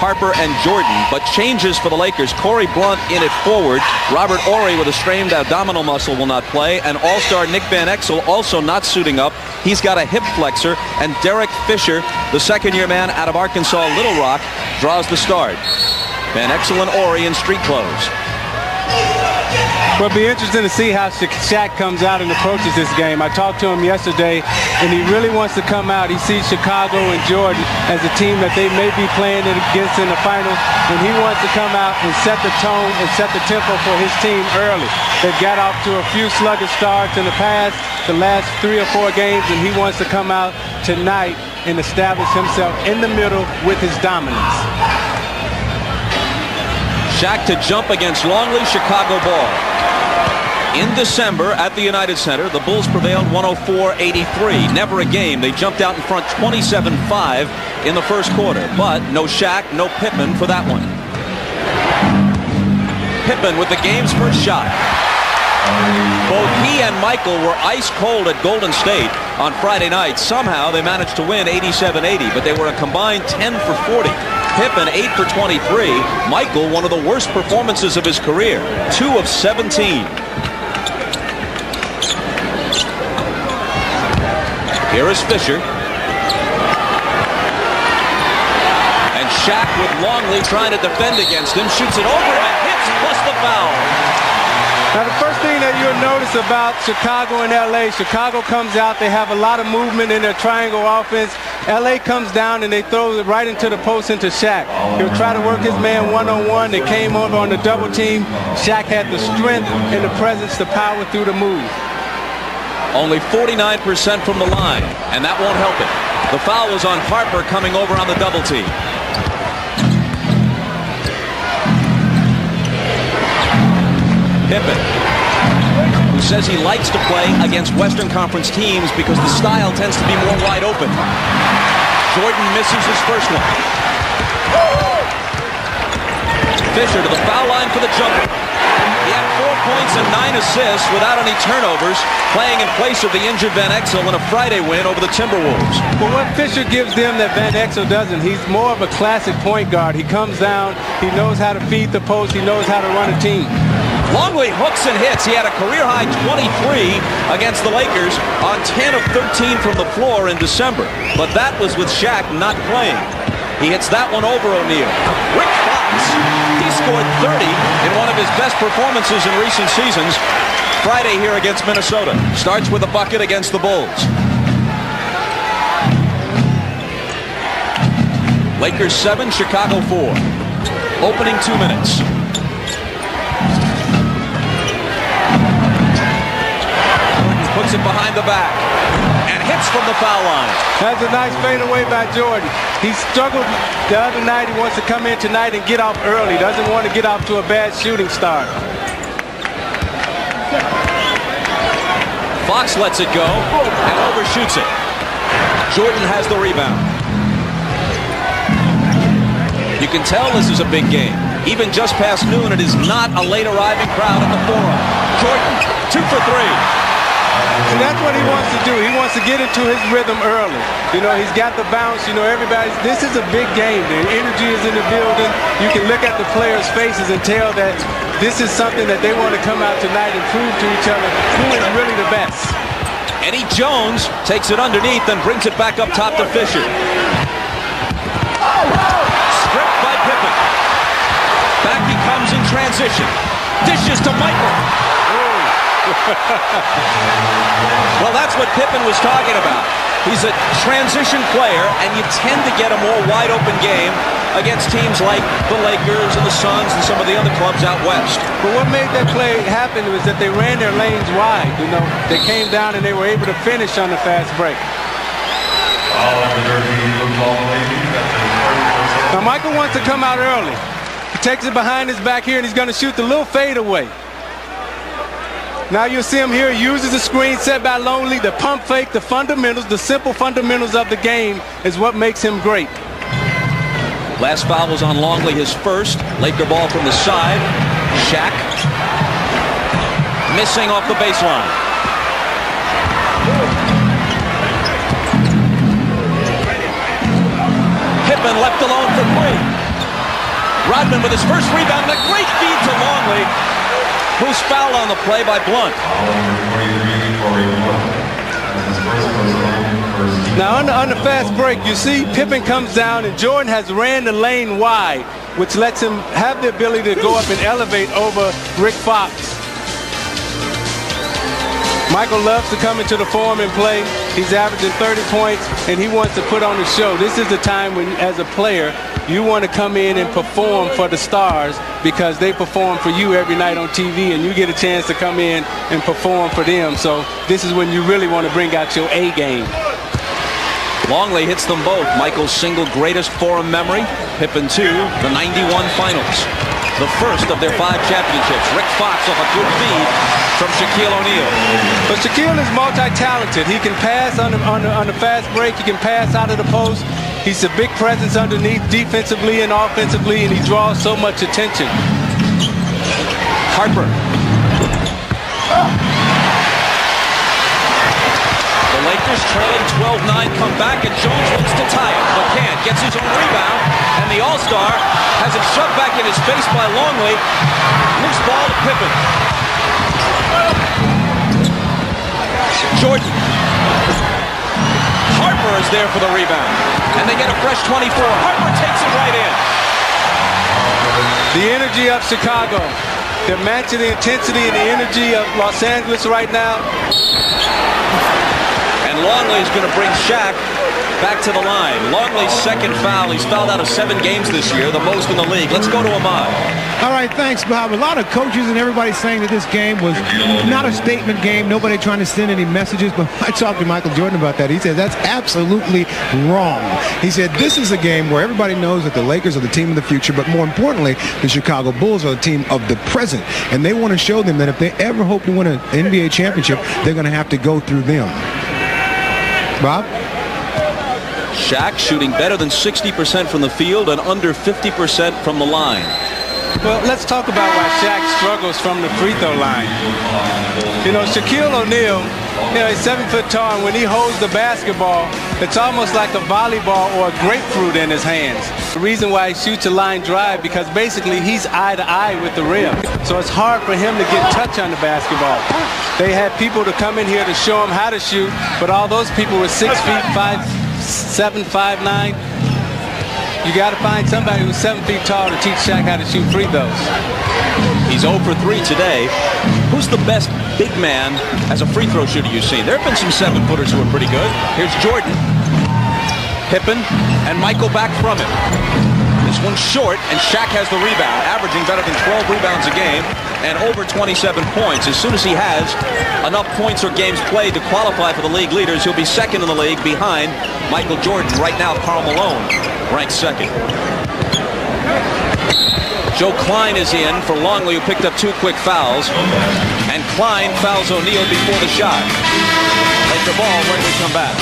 Harper and Jordan, but changes for the Lakers. Corey Blunt in at forward. Robert Horry with a strained abdominal muscle will not play, and all-star Nick Van Exel also not suiting up. He's got a hip flexor, and Derek Fisher, the second-year man out of Arkansas Little Rock, draws the start. Van Exel and Horry in street clothes. Well, it'll be interesting to see how Shaq comes out and approaches this game. I talked to him yesterday, and he really wants to come out. He sees Chicago and Jordan as a team that they may be playing against in the finals, and he wants to come out and set the tone and set the tempo for his team early. They've got off to a few sluggish starts in the past, the last 3 or 4 games, and he wants to come out tonight and establish himself in the middle with his dominance. Shaq to jump against Longley, Chicago ball. In December at the United Center, the Bulls prevailed 104-83. Never a game. They jumped out in front 27-5 in the first quarter. But no Shaq, no Pippen for that one. Pippen with the game's first shot. Both he and Michael were ice cold at Golden State on Friday night. Somehow they managed to win 87-80, but they were a combined 10 for 40. Pippen 8 for 23. Michael, one of the worst performances of his career, 2 of 17. Here is Fisher. And Shaq with Longley trying to defend against him. Shoots it over and hits, plus the foul. Now, the first thing that you'll notice about Chicago and L.A., Chicago comes out, they have a lot of movement in their triangle offense. L.A. comes down and they throw it right into the post into Shaq. He'll try to work his man one-on-one. They came over on the double team. Shaq had the strength and the presence to power through the move. Only 49% from the line, and that won't help it. The foul was on Harper coming over on the double team. Pippen, who says he likes to play against Western Conference teams because the style tends to be more wide open. Jordan misses his first one. Fisher to the foul line for the jumper. He had 4 points and 9 assists without any turnovers, playing in place of the injured Van Exel in a Friday win over the Timberwolves. But what Fisher gives them that Van Exel doesn't, he's more of a classic point guard. He comes down, he knows how to feed the post, he knows how to run a team. Longley hooks and hits. He had a career-high 23 against the Lakers on 10 of 13 from the floor in December. But that was with Shaq not playing. He hits that one over O'Neal. Rick Fox, he scored 30 in one of his best performances in recent seasons. Friday here against Minnesota. Starts with a bucket against the Bulls. Lakers 7, Chicago 4. Opening 2 minutes. Puts it behind the back and hits from the foul line. That's a nice fadeaway by Jordan. He struggled the other night. He wants to come in tonight and get off early. Doesn't want to get off to a bad shooting start. Fox lets it go and overshoots it. Jordan has the rebound. You can tell this is a big game. Even just past noon, it is not a late arriving crowd at the Forum. Jordan, 2 for 3. And that's what he wants to do. He wants to get into his rhythm early. You know, he's got the bounce. You know, this is a big game. The energy is in the building. You can look at the players' faces and tell that this is something that they want to come out tonight and prove to each other who is really the best. Eddie Jones takes it underneath and brings it back up top to Fisher. Stripped by Pippen. Back he comes in transition. Dishes to Michael. Well, that's what Pippen was talking about. He's a transition player, and you tend to get a more wide-open game against teams like the Lakers and the Suns and some of the other clubs out west. But what made that play happen was that they ran their lanes wide. You know, they came down and they were able to finish on the fast break. Now, Michael wants to come out early. He takes it behind his back here, and he's going to shoot the little fadeaway. Now you'll see him here. He uses the screen set by Longley, the pump fake, the fundamentals, the simple fundamentals of the game is what makes him great. Last foul was on Longley, his first. Laker ball from the side. Shaq missing off the baseline. Pippen left alone for 3. Rodman with his first rebound and a great feed to Longley, who's fouled on the play by Blunt. Now on the fast break, you see Pippen comes down and Jordan has ran the lane wide, which lets him have the ability to go up and elevate over Rick Fox. Michael loves to come into the form and play. He's averaging 30 points, and he wants to put on the show. This is the time when, as a player, you want to come in and perform for the stars because they perform for you every night on TV, and you get a chance to come in and perform for them. So this is when you really want to bring out your A game. Longley hits them both. Michael's single greatest Forum memory. Pippen 2, the 91 finals. The first of their 5 championships. Rick Fox off a good feed from Shaquille O'Neal. But Shaquille is multi-talented. He can pass on the fast break. He can pass out of the post. He's a big presence underneath defensively and offensively, and he draws so much attention. Harper. The Lakers trailing 12-9 come back, and Jones wants to tie it, but can't. Gets his own rebound, and the All-Star has it shoved back in his face by Longley. Loose ball to Pippen. Jordan. Harper is there for the rebound, and they get a fresh 24. Harper takes it right in. The energy of Chicago. They're matching the intensity and the energy of Los Angeles right now. And Longley is going to bring Shaq back to the line. Longley's second foul. He's fouled out of 7 games this year, the most in the league. Let's go to Ahmad. All right, thanks, Bob. A lot of coaches and everybody saying that this game was not a statement game. Nobody trying to send any messages. But I talked to Michael Jordan about that. He said that's absolutely wrong. He said this is a game where everybody knows that the Lakers are the team of the future, but more importantly, the Chicago Bulls are the team of the present. And they want to show them that if they ever hope to win an NBA championship, they're going to have to go through them. Bob? Shaq shooting better than 60% from the field and under 50% from the line. Well, let's talk about why Shaq struggles from the free throw line. You know, Shaquille O'Neal, he's 7 foot tall, and when he holds the basketball, it's almost like a volleyball or a grapefruit in his hands. The reason why he shoots a line drive, because basically he's eye to eye with the rim. So it's hard for him to get touch on the basketball. They had people to come in here to show him how to shoot, but all those people were 6 feet, 5'7", 5'9". You got to find somebody who's 7 feet tall to teach Shaq how to shoot free throws. He's 0 for 3 today. Who's the best big man as a free throw shooter you've seen? There have been some 7-footers who are pretty good. Here's Jordan. Pippen and Michael back from it. This one's short, and Shaq has the rebound, averaging better than 12 rebounds a game and over 27 points. As soon as he has enough points or games played to qualify for the league leaders, he'll be second in the league behind Michael Jordan. Right now, Karl Malone ranked second. Joe Klein is in for Longley, who picked up 2 quick fouls. And Klein fouls O'Neal before the shot. Laker ball when we come back.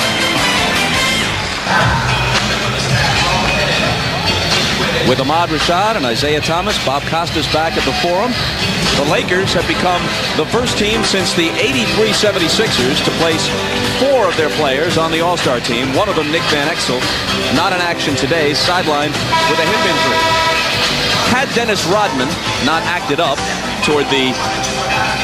With Ahmad Rashad and Isaiah Thomas, Bob Costas back at the Forum. The Lakers have become the first team since the 83 76ers to place 4 of their players on the All-Star team. One of them, Nick Van Exel, not in action today, sidelined with a hip injury. Had Dennis Rodman not acted up toward the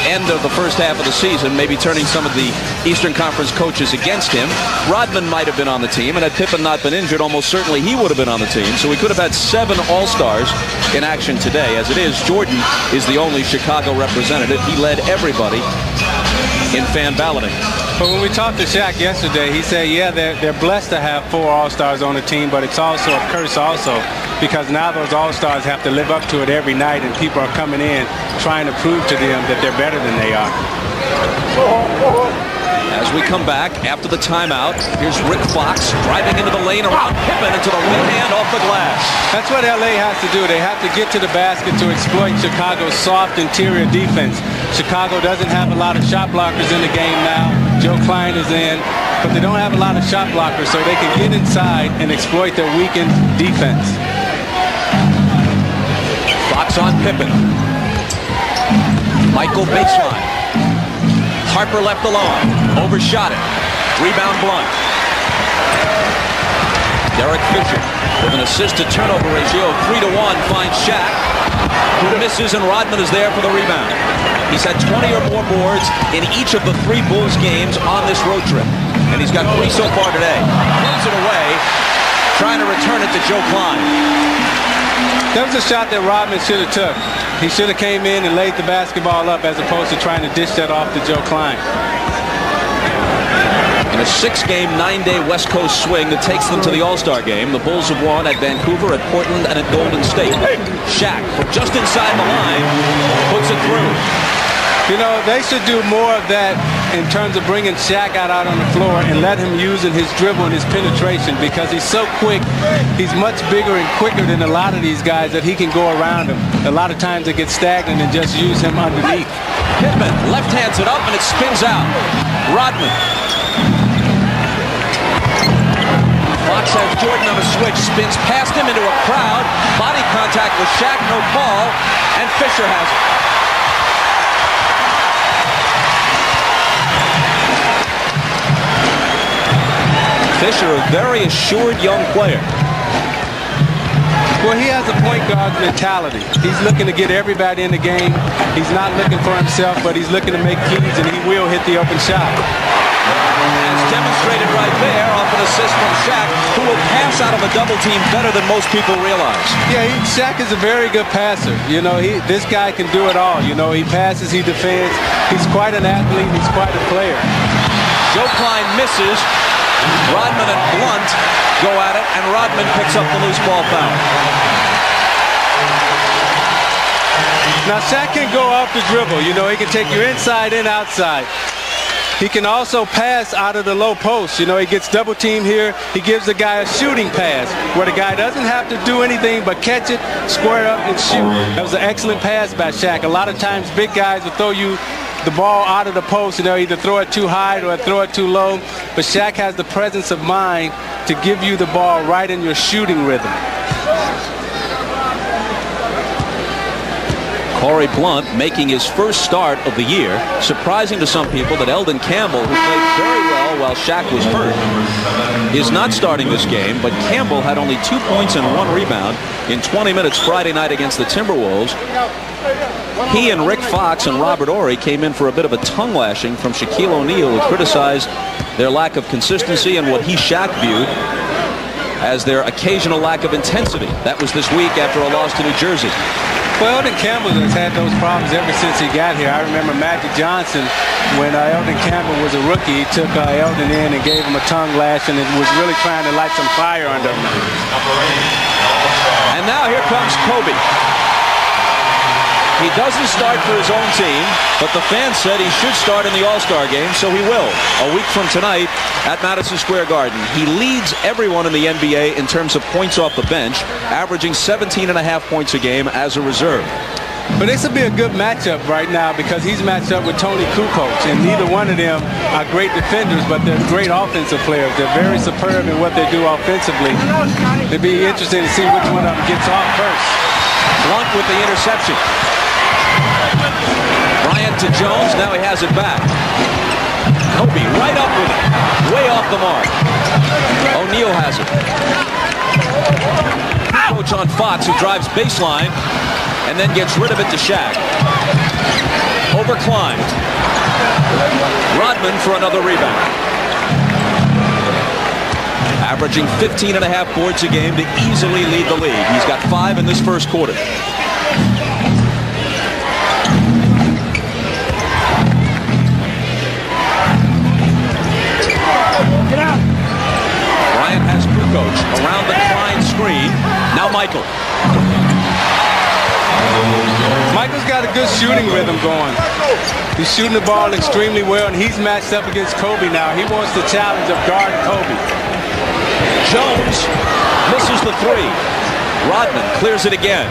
end of the first half of the season, maybe turning some of the Eastern Conference coaches against him, Rodman might have been on the team, and had Pippen not been injured, almost certainly he would have been on the team. So we could have had 7 All-Stars in action today. As it is, Jordan is the only Chicago representative. He led everybody in fan balloting. But when we talked to Shaq yesterday, he said, yeah, they're blessed to have 4 All-Stars on the team, but it's also a curse also, because now those All-Stars have to live up to it every night, and people are coming in trying to prove to them that they're better than they are. As we come back after the timeout, here's Rick Fox driving into the lane around Pippen into the right hand off the glass. That's what LA has to do. They have to get to the basket to exploit Chicago's soft interior defense. Chicago doesn't have a lot of shot blockers in the game now. Joe Klein is in, but they don't have a lot of shot blockers, so they can get inside and exploit their weakened defense. Fox on Pippen. Michael baseline. Harper left alone. Overshot it. Rebound Blunt. Derek Fisher with an assist-to-turnover ratio of 3-1 finds Shaq, who misses, and Rodman is there for the rebound. He's had 20 or more boards in each of the 3 Bulls games on this road trip, and he's got 3 so far today. Throws it away, trying to return it to Joe Klein. That was a shot that Rodman should have took. He should have came in and laid the basketball up as opposed to trying to dish that off to Joe Klein. In a 6-game, 9-day West Coast swing that takes them to the All-Star game, the Bulls have won at Vancouver, at Portland, and at Golden State. Shaq, from just inside the line, puts it through. You know, they should do more of that in terms of bringing Shaq out on the floor and let him using his dribble and his penetration, because he's so quick. He's much bigger and quicker than a lot of these guys that he can go around him. A lot of times they get stagnant and just use him underneath. Pittman left hands it up and it spins out. Rodman. Fox has Jordan on a switch, spins past him into a crowd. Body contact with Shaq, no call, and Fisher has it. Fisher, a very assured young player. Well, he has a point guard mentality. He's looking to get everybody in the game. He's not looking for himself, but he's looking to make keys, and he will hit the open shot. As demonstrated right there off an assist from Shaq, who will pass out of a double team better than most people realize. Yeah, Shaq is a very good passer. You know, this guy can do it all. You know, he passes, he defends. He's quite an athlete. He's quite a player. Joe Klein misses. Rodman and Blunt go at it, and Rodman picks up the loose ball foul. Now, Shaq can go off the dribble. You know, he can take you inside and outside. He can also pass out of the low post. You know, he gets double teamed here. He gives the guy a shooting pass where the guy doesn't have to do anything but catch it, square up, and shoot. That was an excellent pass by Shaq. A lot of times big guys will throw you the ball out of the post, and they'll either throw it too high or throw it too low. But Shaq has the presence of mind to give you the ball right in your shooting rhythm. Corey Blunt making his first start of the year. Surprising to some people that Eldon Campbell, who played very well while Shaq was hurt, is not starting this game. But Campbell had only 2 points and 1 rebound in 20 minutes Friday night against the Timberwolves. He and Rick Fox and Robert Horry came in for a bit of a tongue lashing from Shaquille O'Neal, who criticized their lack of consistency and what he, Shaq, viewed as their occasional lack of intensity. That was this week after a loss to New Jersey. Well, Eldon Campbell has had those problems ever since he got here. I remember Magic Johnson, when Eldon Campbell was a rookie, he took Eldon in and gave him a tongue lash, and it was really trying to light some fire under him. And now here comes Kobe. He doesn't start for his own team, but the fans said he should start in the All-Star game, so he will, a week from tonight at Madison Square Garden. He leads everyone in the NBA in terms of points off the bench, averaging 17.5 points a game as a reserve. But this will be a good matchup right now because he's matched up with Tony Kukoc, and neither one of them are great defenders, but they're great offensive players. They're very superb in what they do offensively. It'll be interesting to see which one of them gets off first. Blunt with the interception. Bryant to Jones, now he has it back. Kobe right up with it, way off the mark. O'Neal has it. Coach on Fox, who drives baseline and then gets rid of it to Shaq. Over Klein. Rodman for another rebound. Averaging 15.5 boards a game to easily lead the league. He's got 5 in this first quarter. Bryant has Kukoc around the Klein screen. Now Michael. Michael's got a good shooting rhythm going. He's shooting the ball extremely well, and he's matched up against Kobe now. He wants the challenge of guarding Kobe. Jones misses the 3. Rodman clears it again.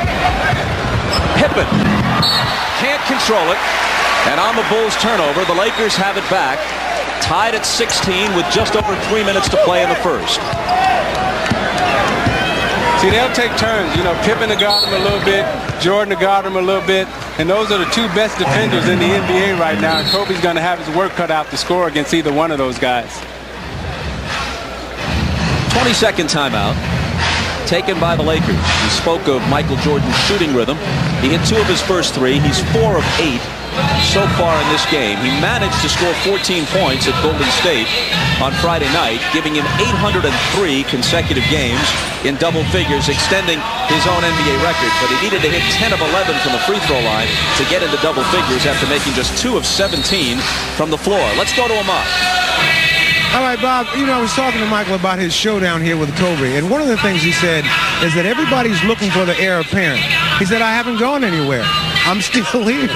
Pippen can't control it. And on the Bulls turnover, the Lakers have it back. Tied at 16 with just over 3 minutes to play in the first. See, they'll take turns. You know, Pippen to guard him a little bit, Jordan to guard him a little bit, and those are the 2 best defenders in the NBA right now, and Kobe's going to have his work cut out to score against either one of those guys. 22nd timeout taken by the Lakers. He spoke of Michael Jordan's shooting rhythm. He hit 2 of his first 3. He's 4 of 8 so far in this game. He managed to score 14 points at Golden State on Friday night, giving him 803 consecutive games in double figures, extending his own NBA record. But he needed to hit 10 of 11 from the free throw line to get into double figures after making just 2 of 17 from the floor. Let's go to Ahmad. All right, Bob, I was talking to Michael about his showdown here with Kobe, and one of the things he said is that everybody's looking for the heir apparent. He said, I haven't gone anywhere. I'm still here.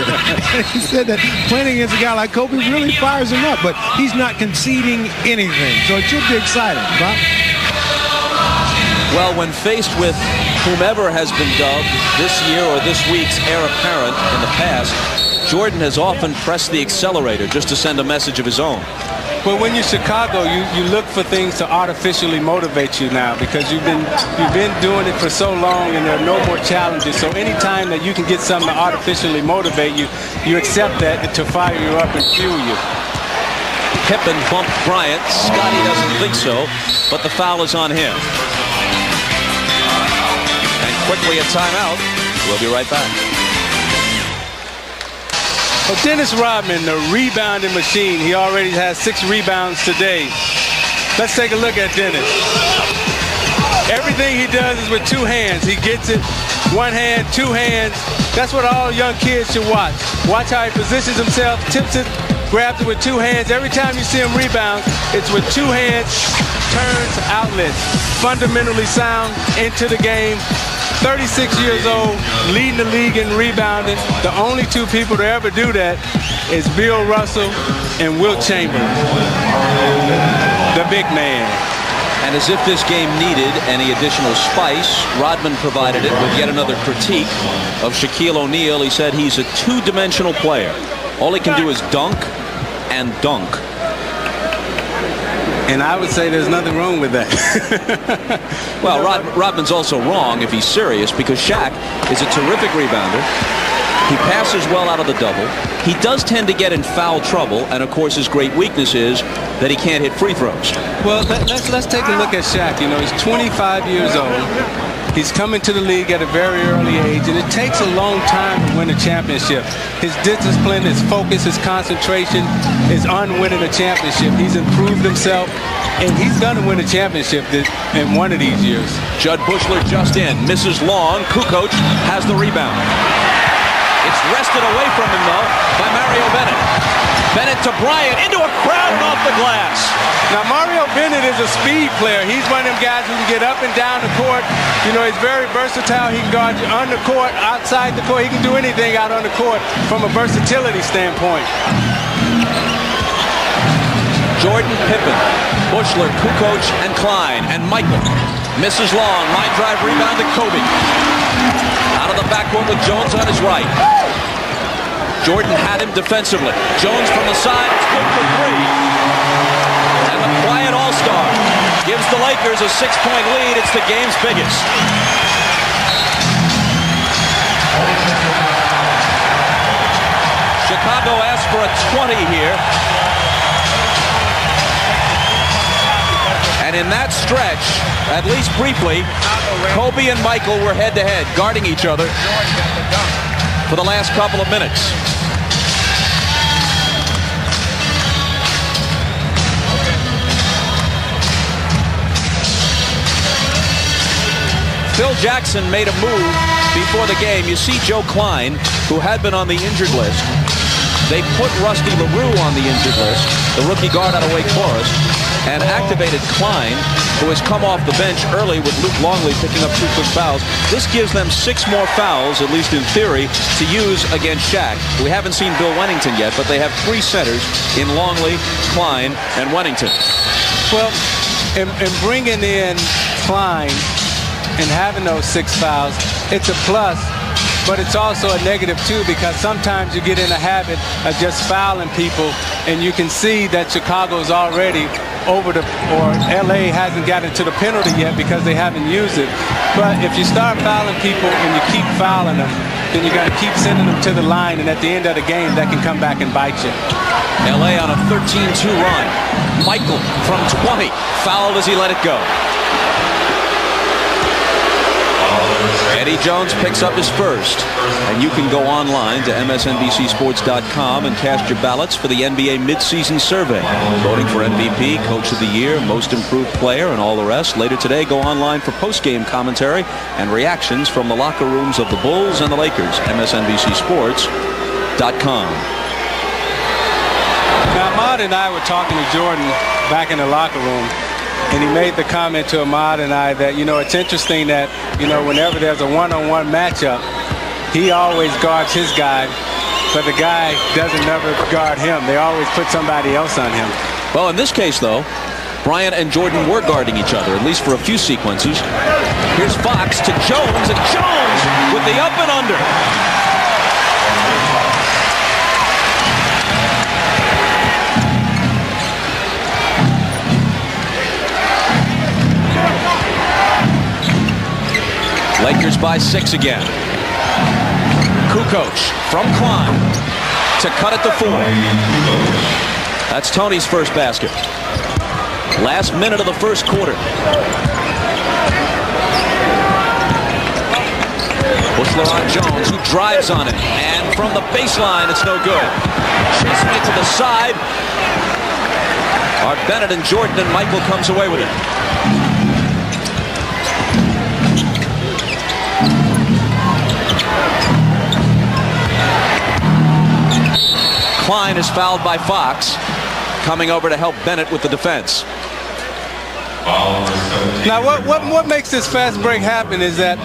He said that playing against a guy like Kobe really fires him up, but he's not conceding anything. So it should be exciting, Bob. Well, when faced with whomever has been dubbed this year or this week's heir apparent in the past, Jordan has often pressed the accelerator just to send a message of his own. Well, when you're Chicago, you look for things to artificially motivate you now because you've been doing it for so long and there are no more challenges. So anytime that you can get something to artificially motivate you, you accept that to fire you up and fuel you. Pippen bumped Bryant. Scotty doesn't think so, but the foul is on him. And quickly a timeout. We'll be right back. Well, Dennis Rodman, the rebounding machine, he already has 6 rebounds today. Let's take a look at Dennis. Everything he does is with 2 hands. He gets it, 1 hand, 2 hands. That's what all young kids should watch. Watch how he positions himself, tips it, grabs it with 2 hands. Every time you see him rebound, it's with 2 hands, turns, outlets. Fundamentally sound into the game. 36 years old, leading the league in rebounding. The only 2 people to ever do that is Bill Russell and Wilt Chamberlain, the big man. And as if this game needed any additional spice, Rodman provided it with yet another critique of Shaquille O'Neal. He said he's a 2-dimensional player. All he can do is dunk and dunk. And I would say there's nothing wrong with that. Well, Rodman's also wrong if he's serious because Shaq is a terrific rebounder. He passes well out of the double. He does tend to get in foul trouble, and of course his great weakness is that he can't hit free throws. Well, let's take a look at Shaq. He's 25 years old. He's coming to the league at a very early age, and it takes a long time to win a championship. His discipline, his focus, his concentration is on winning a championship. He's improved himself, and he's going to win a championship in one of these years. Judd Buechler just in, misses long. Kukoc has the rebound. It's wrested away from him, though, by Mario Bennett. Bennett to Bryant, into a crowd and off the glass. Now, Mario Bennett is a speed player. He's one of them guys who can get up and down the court. He's very versatile. He can guard you on the court, outside the court. He can do anything out on the court from a versatility standpoint. Jordan, Pippen, Buechler, Kukoc, and Klein, and Michael. Misses long, line drive rebound to Kobe. Out of the backcourt with Jones on his right. Jordan had him defensively. Jones from the side, it's good for 3. And the quiet all-star gives the Lakers a 6-point lead. It's the game's biggest. Chicago asked for a 20 here. And in that stretch, at least briefly, Kobe and Michael were head-to-head, guarding each other for the last couple of minutes. Phil Jackson made a move before the game. You see Joe Klein, who had been on the injured list. They put Rusty LaRue on the injured list, the rookie guard out of Wake Forest, and activated Klein, who has come off the bench early with Luke Longley picking up 2 quick fouls. This gives them 6 more fouls, at least in theory, to use against Shaq. We haven't seen Bill Wennington yet, but they have 3 centers in Longley, Klein, and Wennington. Well, in bringing in Klein and having those 6 fouls, it's a plus, but it's also a negative too, because sometimes you get in a habit of just fouling people, and you can see that Chicago's already over or LA hasn't gotten to the penalty yet because they haven't used it. But if you start fouling people and you keep fouling them, then you're going to keep sending them to the line, and at the end of the game, that can come back and bite you. LA on a 13-2 run. Michael from 20, fouled as he let it go. Eddie Jones picks up his first, and you can go online to msnbcsports.com and cast your ballots for the NBA midseason survey, voting for MVP, Coach of the Year, Most Improved Player, and all the rest. Later today, go online for post-game commentary and reactions from the locker rooms of the Bulls and the Lakers. msnbcsports.com. Now, Ahmad and I were talking to Jordan back in the locker room, and he made the comment to Ahmad and I that, it's interesting that, whenever there's a one-on-one matchup, he always guards his guy, but the guy doesn't never guard him. They always put somebody else on him. Well, in this case, though, Bryant and Jordan were guarding each other, at least for a few sequences. Here's Fox to Jones, and Jones with the up and under. Lakers by 6 again. Kukoc from Klein to cut it to 4. That's Tony's first basket. Last minute of the first quarter. Bushler on Jones, who drives on it. And from the baseline, it's no good. Chasing it to the side. Are Bennett and Jordan, and Michael comes away with it. Klein is fouled by Fox, coming over to help Bennett with the defense. Now, what makes this fast break happen is that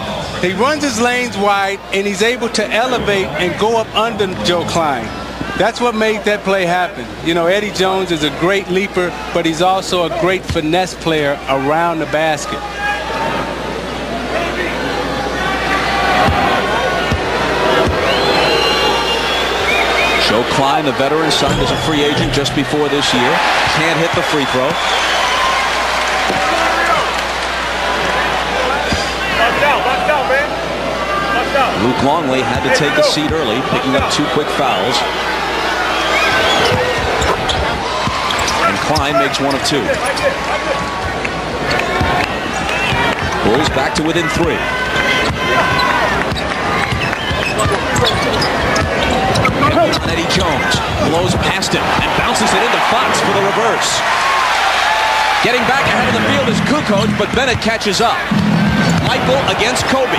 he runs his lanes wide, and he's able to elevate and go up under Joe Klein. That's what made that play happen. Eddie Jones is a great leaper, but he's also a great finesse player around the basket. Joe Klein, the veteran, signed as a free agent just before this year. Can't hit the free throw. Luke Longley had to take a seat early, picking up 2 quick fouls. And Klein makes 1 of 2. Bulls back to within 3. Eddie Jones blows past him and bounces it into Fox for the reverse. Getting back ahead of the field is Kukoc, but Bennett catches up. Michael against Kobe.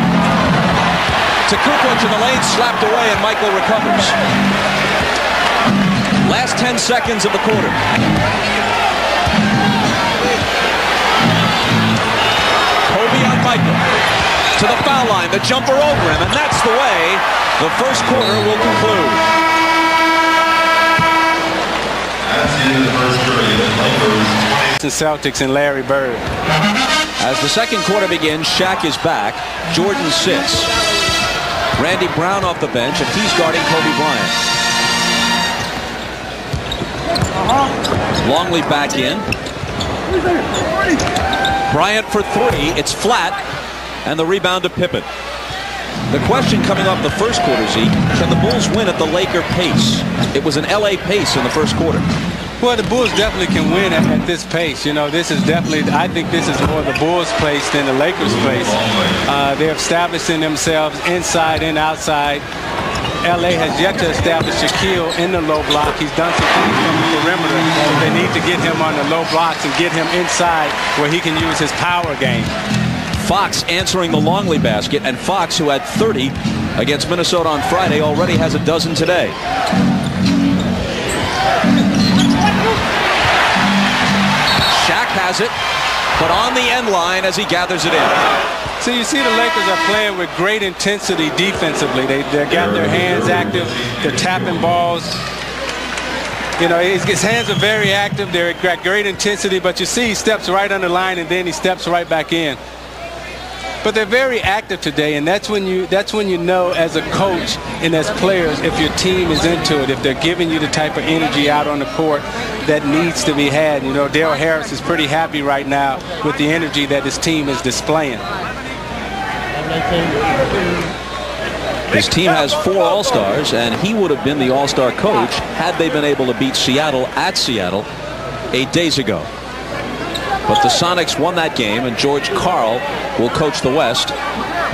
To Kukoc in the lane, slapped away, and Michael recovers. Last 10 seconds of the quarter. Kobe on Michael. To the foul line, the jumper over him, and that's the way the first quarter will conclude. Celtics and Larry Bird. As the second quarter begins, Shaq is back. Jordan sits. Randy Brown off the bench, and he's guarding Kobe Bryant. Longley back in. Bryant for 3. It's flat, and the rebound to Pippen. The question coming off the first quarter, Zeke, can the Bulls win at the Laker pace? It was an LA pace in the first quarter. Well, the Bulls definitely can win at this pace. This is definitely, I think this is more the Bulls' pace than the Lakers' pace. They're establishing themselves inside and outside. LA has yet to establish Shaquille in the low block. He's done some things from the perimeter. They need to get him on the low blocks and get him inside where he can use his power game. Fox answering the Longley basket, and Fox, who had 30 against Minnesota on Friday, already has a dozen today. Shaq has it, but on the end line as he gathers it in. So you see the Lakers are playing with great intensity defensively. They got their hands active. They're tapping balls. His hands are very active. They're got great intensity, but you see he steps right on the line and then he steps right back in. But they're very active today, and that's when you know as a coach and as players if your team is into it, if they're giving you the type of energy out on the court that needs to be had. Dale Harris is pretty happy right now with the energy that his team is displaying. His team has 4 All-Stars, and he would have been the All-Star coach had they been able to beat Seattle at Seattle 8 days ago. But the Sonics won that game, and George Karl will coach the West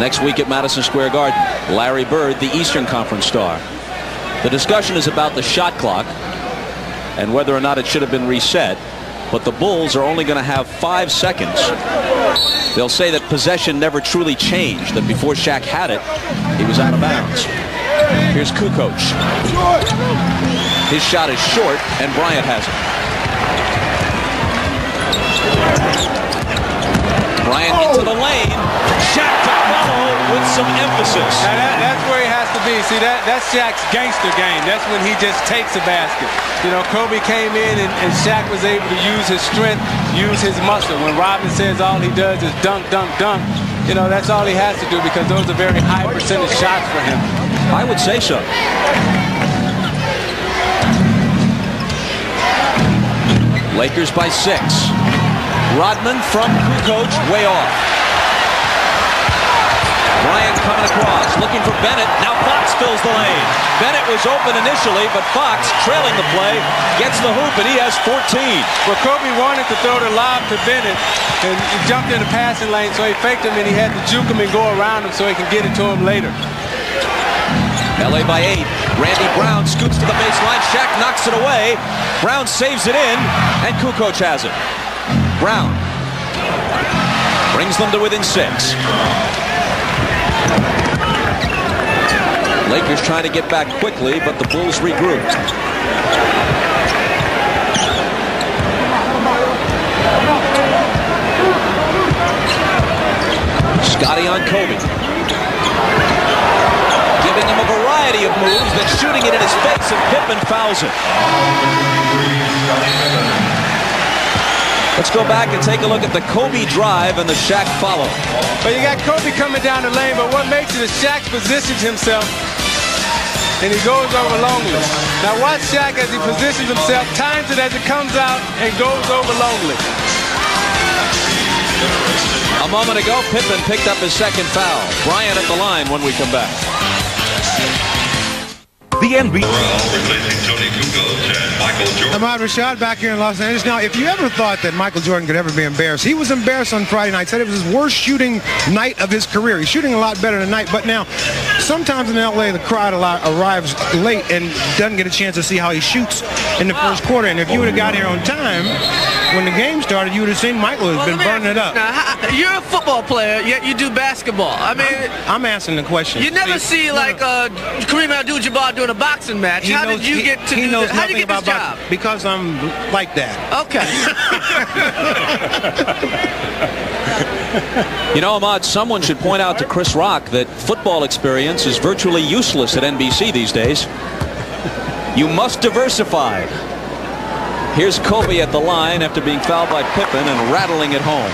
Next week at Madison Square Garden, Larry Bird, the Eastern Conference star. The discussion is about the shot clock and whether or not it should have been reset. But the Bulls are only going to have 5 seconds. They'll say that possession never truly changed, that before Shaq had it, he was out of bounds. Here's Kukoc. His shot is short, and Bryant has it. Bryant into the lane. Shaq to follow with some emphasis. Now that's where he has to be. See, that's Shaq's gangster game. That's when he just takes a basket. You know, Kobe came in and Shaq was able to use his strength, use his muscle. When Rodman says all he does is dunk, dunk, dunk, you know, that's all he has to do because those are very high percentage shots for him. I would say so. Lakers by 6. Rodman from Kukoc, way off. Bryant coming across, looking for Bennett. Now Fox fills the lane. Bennett was open initially, but Fox, trailing the play, gets the hoop, and he has 14. Well, Kobe wanted to throw the lob to Bennett, and he jumped in the passing lane, so he faked him, and he had to juke him and go around him so he can get it to him later. LA by 8. Randy Brown scoots to the baseline. Shaq knocks it away. Brown saves it in, and Kukoc has it. Brown brings them to within 6. Lakers trying to get back quickly, but the Bulls regrouped. Scotty on Kobe. Giving him a variety of moves, then shooting it in his face, and Pippen fouls it. Let's go back and take a look at the Kobe drive and the Shaq follow. But you got Kobe coming down the lane, but what makes it is Shaq positions himself and he goes over Longley. Now watch Shaq as he positions himself, times it as it comes out, and goes over Longley. A moment ago, Pippen picked up his second foul. Bryant at the line when we come back. The NBA. Ahmad Rashad back here in Los Angeles. Now, if you ever thought that Michael Jordan could ever be embarrassed, he was embarrassed on Friday night. Said it was his worst shooting night of his career. He's shooting a lot better tonight, but now sometimes in L.A. the crowd arrives late and doesn't get a chance to see how he shoots in the first quarter. And if you would have got here on time when the game started, you would have seen Michael has been burning it up. Now, you're a football player, yet you do basketball. I mean, I'm asking the question. You never see like Kareem Abdul-Jabbar doing a boxing match. How did you get to do this? How did you get this job? Because I'm like that. Okay. You know, Ahmad, someone should point out to Chris Rock that football experience is virtually useless at NBC these days. You must diversify. Here's Kobe at the line after being fouled by Pippen and rattling it home.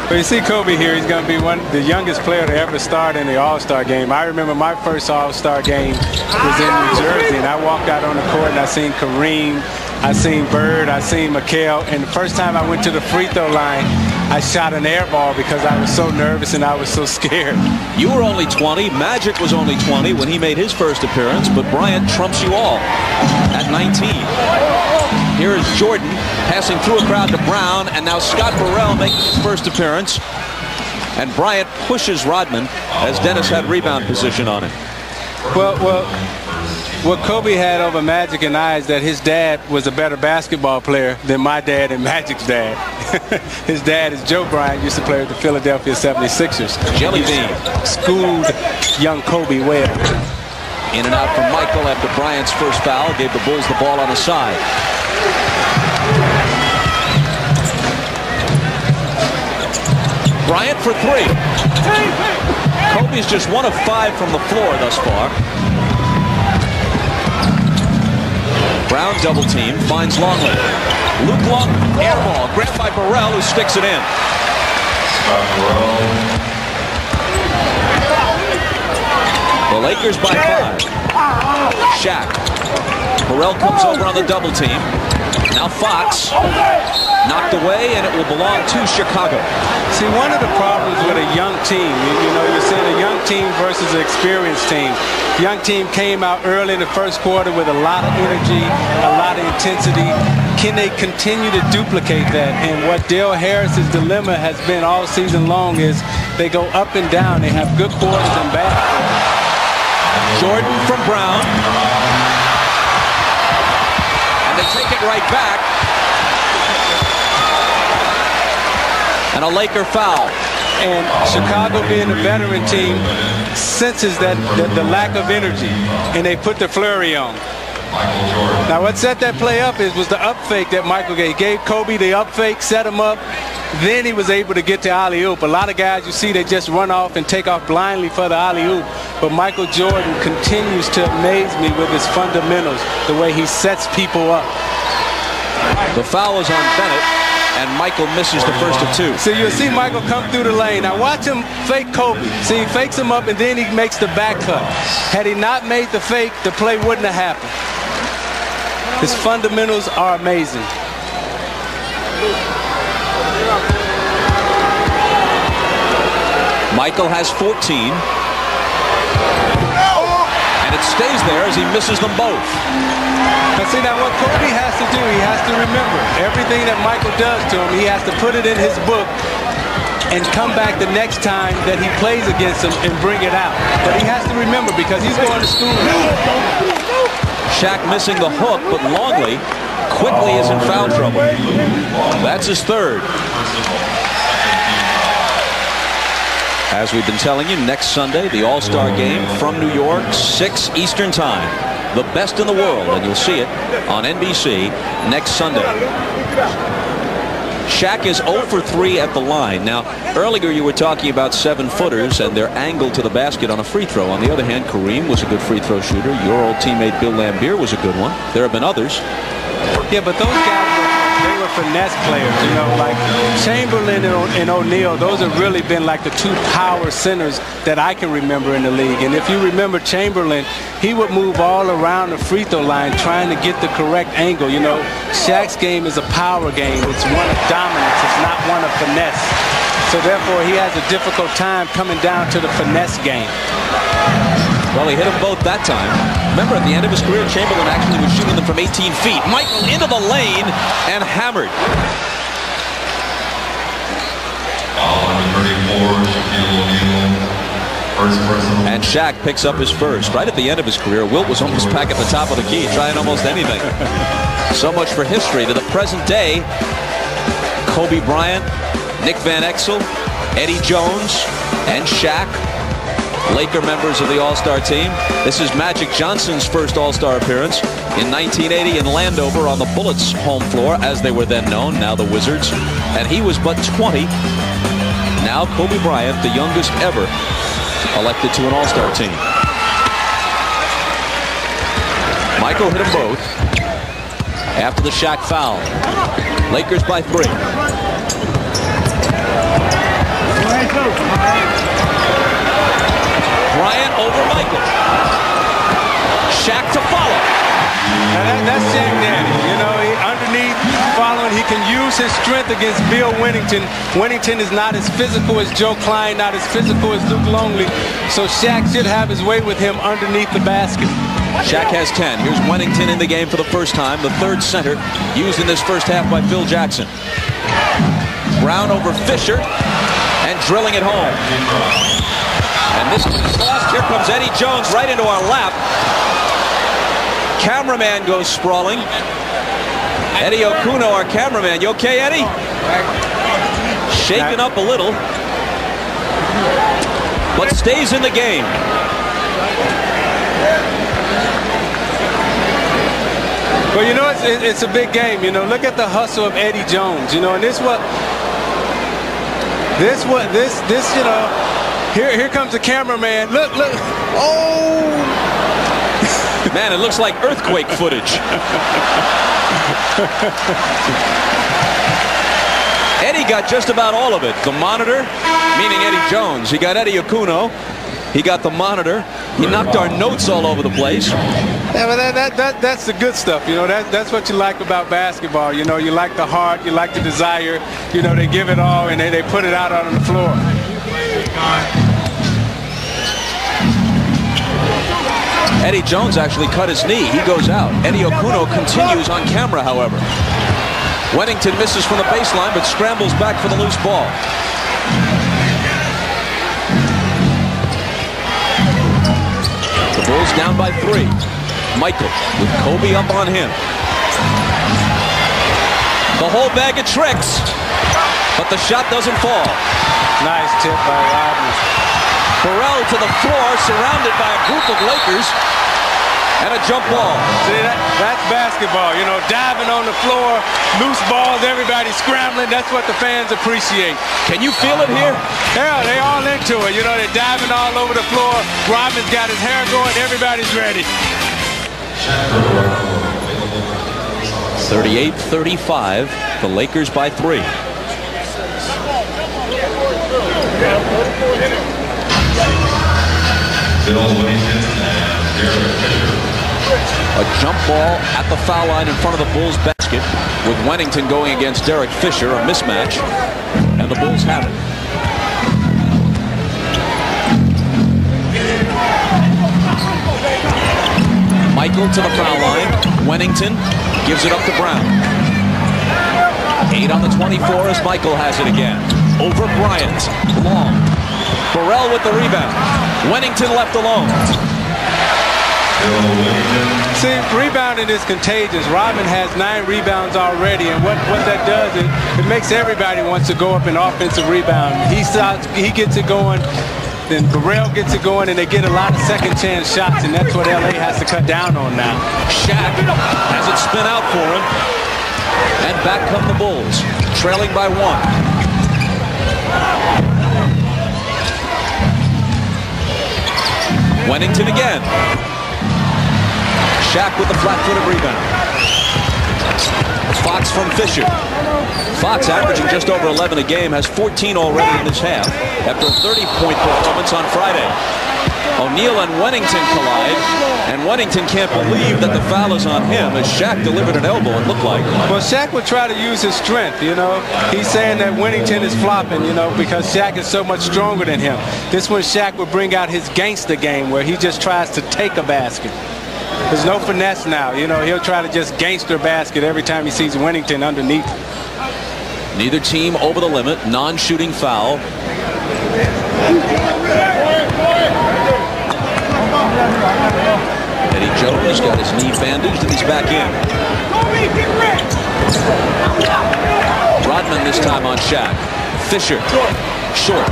Well, you see Kobe here, he's going to be the youngest player to ever start in the All-Star game. I remember my first All-Star game was in New Jersey, and I walked out on the court and I seen Kareem, I seen Bird, I seen McHale, and the first time I went to the free throw line, I shot an air ball because I was so nervous and I was so scared. You were only 20. Magic was only 20 when he made his first appearance, but Bryant trumps you all at 19. Here is Jordan passing through a crowd to Brown, and now Scott Burrell making his first appearance. And Bryant pushes Rodman as Dennis had rebound position on him. Well, what Kobe had over Magic and I is that his dad was a better basketball player than my dad and Magic's dad. His dad is Joe Bryant, used to play with the Philadelphia 76ers. Jelly bean. Schooled young Kobe well. In and out from Michael after Bryant's first foul. Gave the Bulls the ball on the side. Bryant for 3. Kobe's just 1 of 5 from the floor thus far. Brown double team, finds Longley. Luke Long, air ball, grabbed by Burrell, who sticks it in. The Lakers by 5. Shaq. Burrell comes over on the double team. Now Fox knocked knocked away, and it will belong to Chicago. See, one of the problems with a young team, you know, you're saying a young team versus an experienced team. The young team came out early in the first quarter with a lot of energy, a lot of intensity. Can they continue to duplicate that? And what Dale Harris's dilemma has been all season long is they go up and down. They have good quarters and bad quarters. Jordan from Brown. And they take it right back. And a Laker foul. And Chicago, being a veteran team, senses that the lack of energy, and they put the flurry on. Now, what set that play up was the up fake that Michael gave. He gave Kobe the up fake, set him up. Then he was able to get to alley-oop. A lot of guys, you see, they just run off and take off blindly for the alley-oop. But Michael Jordan continues to amaze me with his fundamentals, the way he sets people up. The foul is on Bennett, and Michael misses the first of two. So you'll see Michael come through the lane. Now watch him fake Kobe. See, he fakes him up, and then he makes the back cut. Had he not made the fake, the play wouldn't have happened. His fundamentals are amazing. Michael has 14. And it stays there as he misses them both. Now see, now what Kobe has to do, he has to remember everything that Michael does to him. He has to put it in his book and come back the next time that he plays against him and bring it out. But he has to remember, because he's going to school now. Shaq missing the hook, but Longley quickly is in foul trouble. That's his third. As we've been telling you, next Sunday, the All-Star Game from New York, 6 Eastern Time. The best in the world, and you'll see it on NBC next Sunday. Shaq is 0 for 3 at the line. Now, earlier you were talking about 7-footers and their angle to the basket on a free throw. On the other hand, Kareem was a good free throw shooter. Your old teammate Bill Laimbeer was a good one. There have been others. Yeah, but those guys, they were finesse players, you know, like Chamberlain and O'Neal. Those have really been like the two power centers that I can remember in the league. And if you remember Chamberlain, he would move all around the free throw line trying to get the correct angle. You know, Shaq's game is a power game. It's one of dominance. It's not one of finesse. So therefore, he has a difficult time coming down to the finesse game. Well, he hit them both that time. Remember, at the end of his career, Chamberlain actually was shooting them from 18 feet. Michael into the lane and hammered. And Shaq picks up his first. Right at the end of his career, Wilt was almost back at the top of the key, trying almost anything. So much for history. To the present day, Kobe Bryant, Nick Van Exel, Eddie Jones, and Shaq, Laker members of the All-Star team. This is Magic Johnson's first All-Star appearance in 1980 in Landover on the Bullets home floor, as they were then known, now the Wizards. And he was but 20. Now Kobe Bryant, the youngest ever elected to an All-Star team. Michael hit them both after the Shaq foul. Lakers by 3. Bryant over Michael. Shaq to follow. Now that's Shaq Daddy. You know, he underneath following, he can use his strength against Bill Wennington. Wennington is not as physical as Joe Klein, not as physical as Luke Longley. So Shaq should have his way with him underneath the basket. Shaq has 10. Here's Wennington in the game for the first time. The third center used in this first half by Phil Jackson. Brown over Fisher and drilling it home. And this is lost. Here comes Eddie Jones right into our lap. Cameraman goes sprawling. Eddie Okuno, our cameraman. You okay, Eddie? Shaken up a little, but stays in the game. Well, you know, it's a big game. You know, look at the hustle of Eddie Jones. You know, and this, you know, here comes the cameraman. Look. Oh! Man, it looks like earthquake footage. Eddie got just about all of it. The monitor, meaning Eddie Jones. He got Eddie Okuno. He got the monitor. He knocked our notes all over the place. Yeah, but that's the good stuff. You know, that's what you like about basketball. You know, you like the heart, you like the desire. You know, they give it all and they put it out on the floor. Eddie Jones actually cut his knee. He goes out. Eddie Okuno continues on camera, however. Wennington misses from the baseline, but scrambles back for the loose ball. The Bulls down by 3. Michael with Kobe up on him. The whole bag of tricks, but the shot doesn't fall. Nice tip by Rodman. Burrell to the floor, surrounded by a group of Lakers, and a jump ball. See, that's basketball. You know, diving on the floor, loose balls, everybody scrambling. That's what the fans appreciate. Can you feel it here? Yeah, they all into it. You know, they're diving all over the floor. Rodman's got his hair going. Everybody's ready. 38-35, the Lakers by 3. A jump ball at the foul line in front of the Bulls basket, with Wennington going against Derek Fisher, a mismatch, and the Bulls have it. Michael to the foul line. Wennington gives it up to Brown. 8 on the 24 as Michael has it again. Over Bryant. Long. Burrell with the rebound. Wennington left alone. See, rebounding is contagious. Rodman has 9 rebounds already, and what that does is it makes everybody wants to go up in offensive rebound. He gets it going, then Burrell gets it going, and they get a lot of second chance shots, and that's what LA has to cut down on now. Shaq has it spin out for him, and back come the Bulls, trailing by 1. Wennington again. Shaq with the flat-footed rebound. Fox from Fisher. Fox averaging just over 11 a game, has 14 already in this half after a 30-point performance on Friday. O'Neal and Wennington collide, and Wennington can't believe that the foul is on him as Shaq delivered an elbow, it looked like. Well, Shaq would try to use his strength, you know. He's saying that Wennington is flopping, you know, because Shaq is so much stronger than him. This one, Shaq would bring out his gangster game where he just tries to take a basket. There's no finesse now, you know. He'll try to just gangster basket every time he sees Wennington underneath. Neither team over the limit, non-shooting foul. Eddie Jones got his knee bandaged and he's back in. Rodman this time on Shaq. Fisher, short.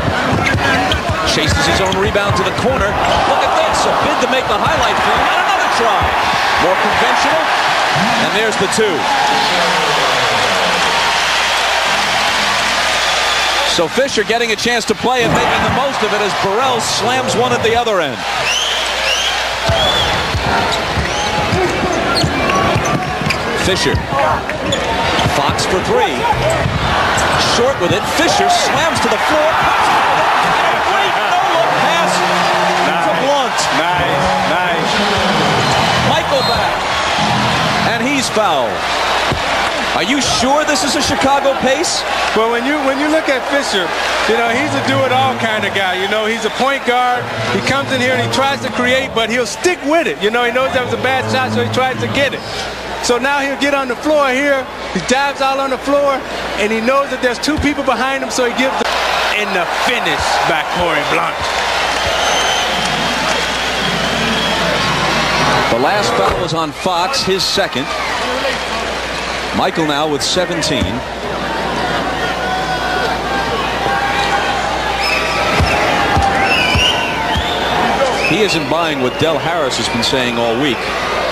Chases his own rebound to the corner. Look at this, a bid to make the highlight film, and another try. More conventional, and there's the 2. So Fisher getting a chance to play and making the most of it as Burrell slams one at the other end. Fisher. Fox for 3. Short with it. Fisher slams to the floor. Great no-look pass to Blunt. Nice. Michael back. And he's fouled. Are you sure this is a Chicago pace? Well, when you look at Fisher, you know, he's a do-it-all kind of guy. You know, he's a point guard. He comes in here and he tries to create, but he'll stick with it. You know, he knows that was a bad shot, so he tries to get it. So now he'll get on the floor here. He dives all on the floor, and he knows that there's 2 people behind him, so he gives in the finish by Corey Blunt. The last foul was on Fox, his second. Michael now with 17. He isn't buying what Del Harris has been saying all week,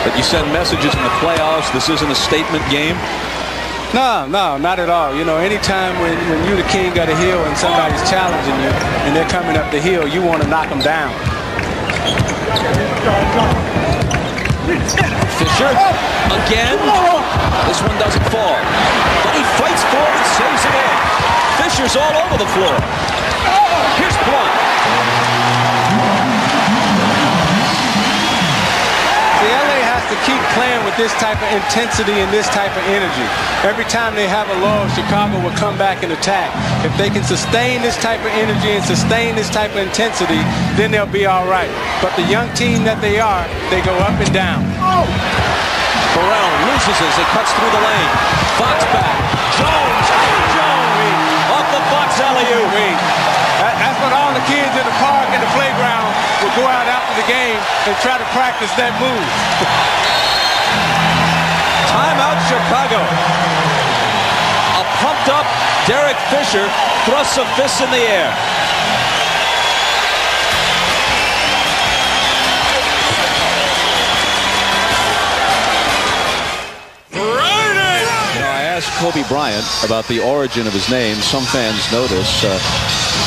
that you send messages in the playoffs, this isn't a statement game. No, not at all. You know, anytime when you're the king of the hill and somebody's challenging you and they're coming up the hill, you want to knock them down. Fisher again. This one doesn't fall. But he fights for it and saves it in. Fisher's all over the floor. Here's Blunt. The LA has keep playing with this type of intensity and this type of energy. Every time they have a lull, Chicago will come back and attack. If they can sustain this type of energy and sustain this type of intensity, then they'll be all right. But the young team that they are, they go up and down. Burrell loses as it cuts through the lane. Fox back. Jones. Off the Fox alley-oop. That's what all the kids in the park and the playground will go out after the game and try to practice that move. Timeout, Chicago. A pumped-up Derek Fisher thrusts a fist in the air. Kobe Bryant about the origin of his name. Some fans notice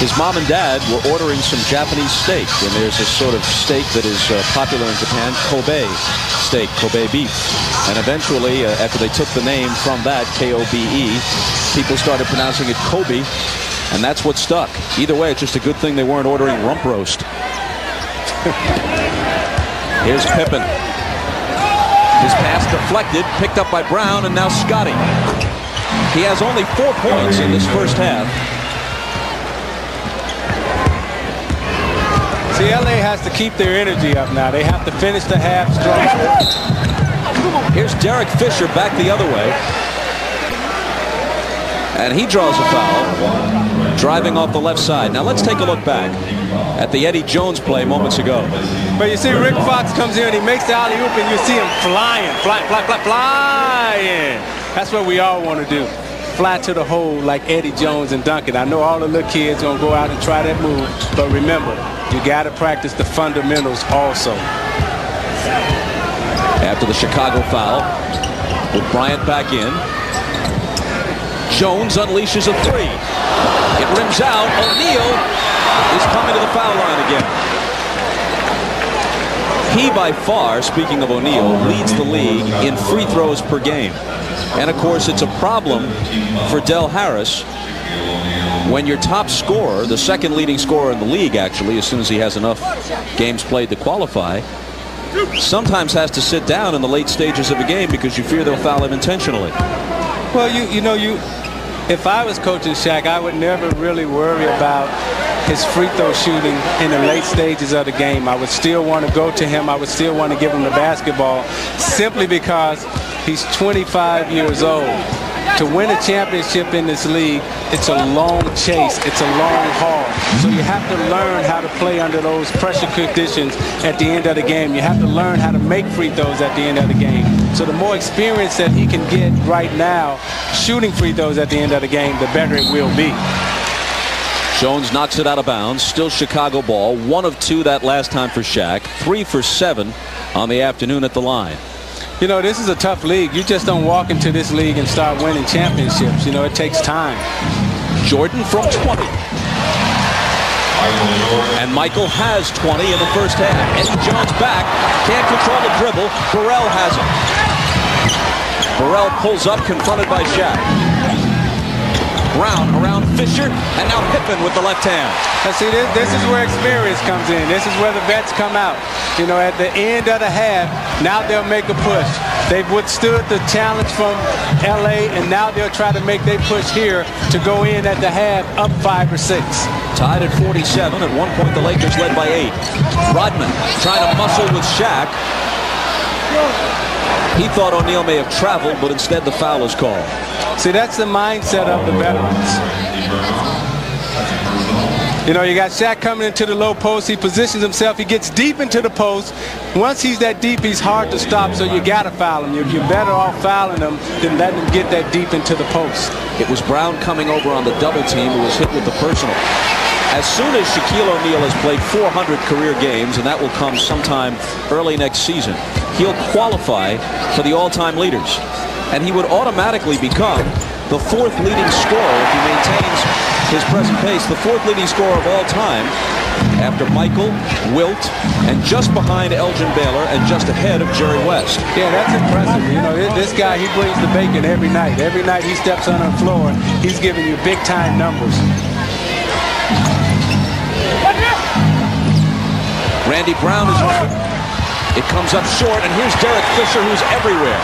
his mom and dad were ordering some Japanese steak, and there's a sort of steak that is popular in Japan, Kobe steak, Kobe beef. And eventually, after they took the name from that, K-O-B-E, people started pronouncing it Kobe, and that's what stuck. Either way, it's just a good thing they weren't ordering rump roast. Here's Pippen. His pass deflected, picked up by Brown, and now Scotty. He has only 4 points in this first half. See, LA has to keep their energy up now. They have to finish the half strong. Here's Derek Fisher back the other way. And he draws a foul, driving off the left side. Now let's take a look back at the Eddie Jones play moments ago. But you see Rick Fox comes in, he makes the alley-oop, and you see him flying. That's what we all want to do. Fly to the hole like Eddie Jones and Duncan. I know all the little kids going to go out and try that move, but remember, you got to practice the fundamentals also. After the Chicago foul, with Bryant back in, Jones unleashes a three. It rims out. O'Neal is coming to the foul line again. He, by far, speaking of O'Neal, leads the league in free throws per game. And, of course, it's a problem for Del Harris when your top scorer, the second leading scorer in the league, actually, as soon as he has enough games played to qualify, sometimes has to sit down in the late stages of a game because you fear they'll foul him intentionally. Well, if I was coaching Shaq, I would never really worry about his free throw shooting in the late stages of the game. I would still want to go to him. I would still want to give him the basketball simply because he's 25 years old. To win a championship in this league, it's a long chase. It's a long haul. So you have to learn how to play under those pressure conditions at the end of the game. You have to learn how to make free throws at the end of the game. So the more experience that he can get right now shooting free throws at the end of the game, the better it will be. Jones knocks it out of bounds. Still Chicago ball. 1 of 2 that last time for Shaq. 3 for 7 on the afternoon at the line. You know, this is a tough league. You just don't walk into this league and start winning championships. You know, it takes time. Jordan from 20. And Michael has 20 in the first half. Eddie Jones back. Can't control the dribble. Burrell has it. Burrell pulls up, confronted by Shaq. Brown around Fisher, and now Pippen with the left hand. Now see, this is where experience comes in. This is where the vets come out. You know, at the end of the half, now they'll make a push. They've withstood the challenge from LA, and now they'll try to make their push here to go in at the half up 5 or 6. Tied at 47. At one point, the Lakers led by 8. Rodman trying to muscle with Shaq. He thought O'Neal may have traveled, but instead the foul is called. See, that's the mindset of the veterans. You know, you got Shaq coming into the low post. He positions himself. He gets deep into the post. Once he's that deep, he's hard to stop, so you got to foul him. You're better off fouling him than letting him get that deep into the post. It was Brown coming over on the double team who was hit with the personal. As soon as Shaquille O'Neal has played 400 career games, and that will come sometime early next season, he'll qualify for the all-time leaders. And he would automatically become the 4th leading scorer if he maintains his present pace, the 4th leading scorer of all time, after Michael, Wilt, and just behind Elgin Baylor and just ahead of Jerry West. Yeah, that's impressive. You know, this guy, he brings the bacon every night. Every night he steps on the floor, he's giving you big-time numbers. Randy Brown is It comes up short, and here's Derek Fisher, who's everywhere.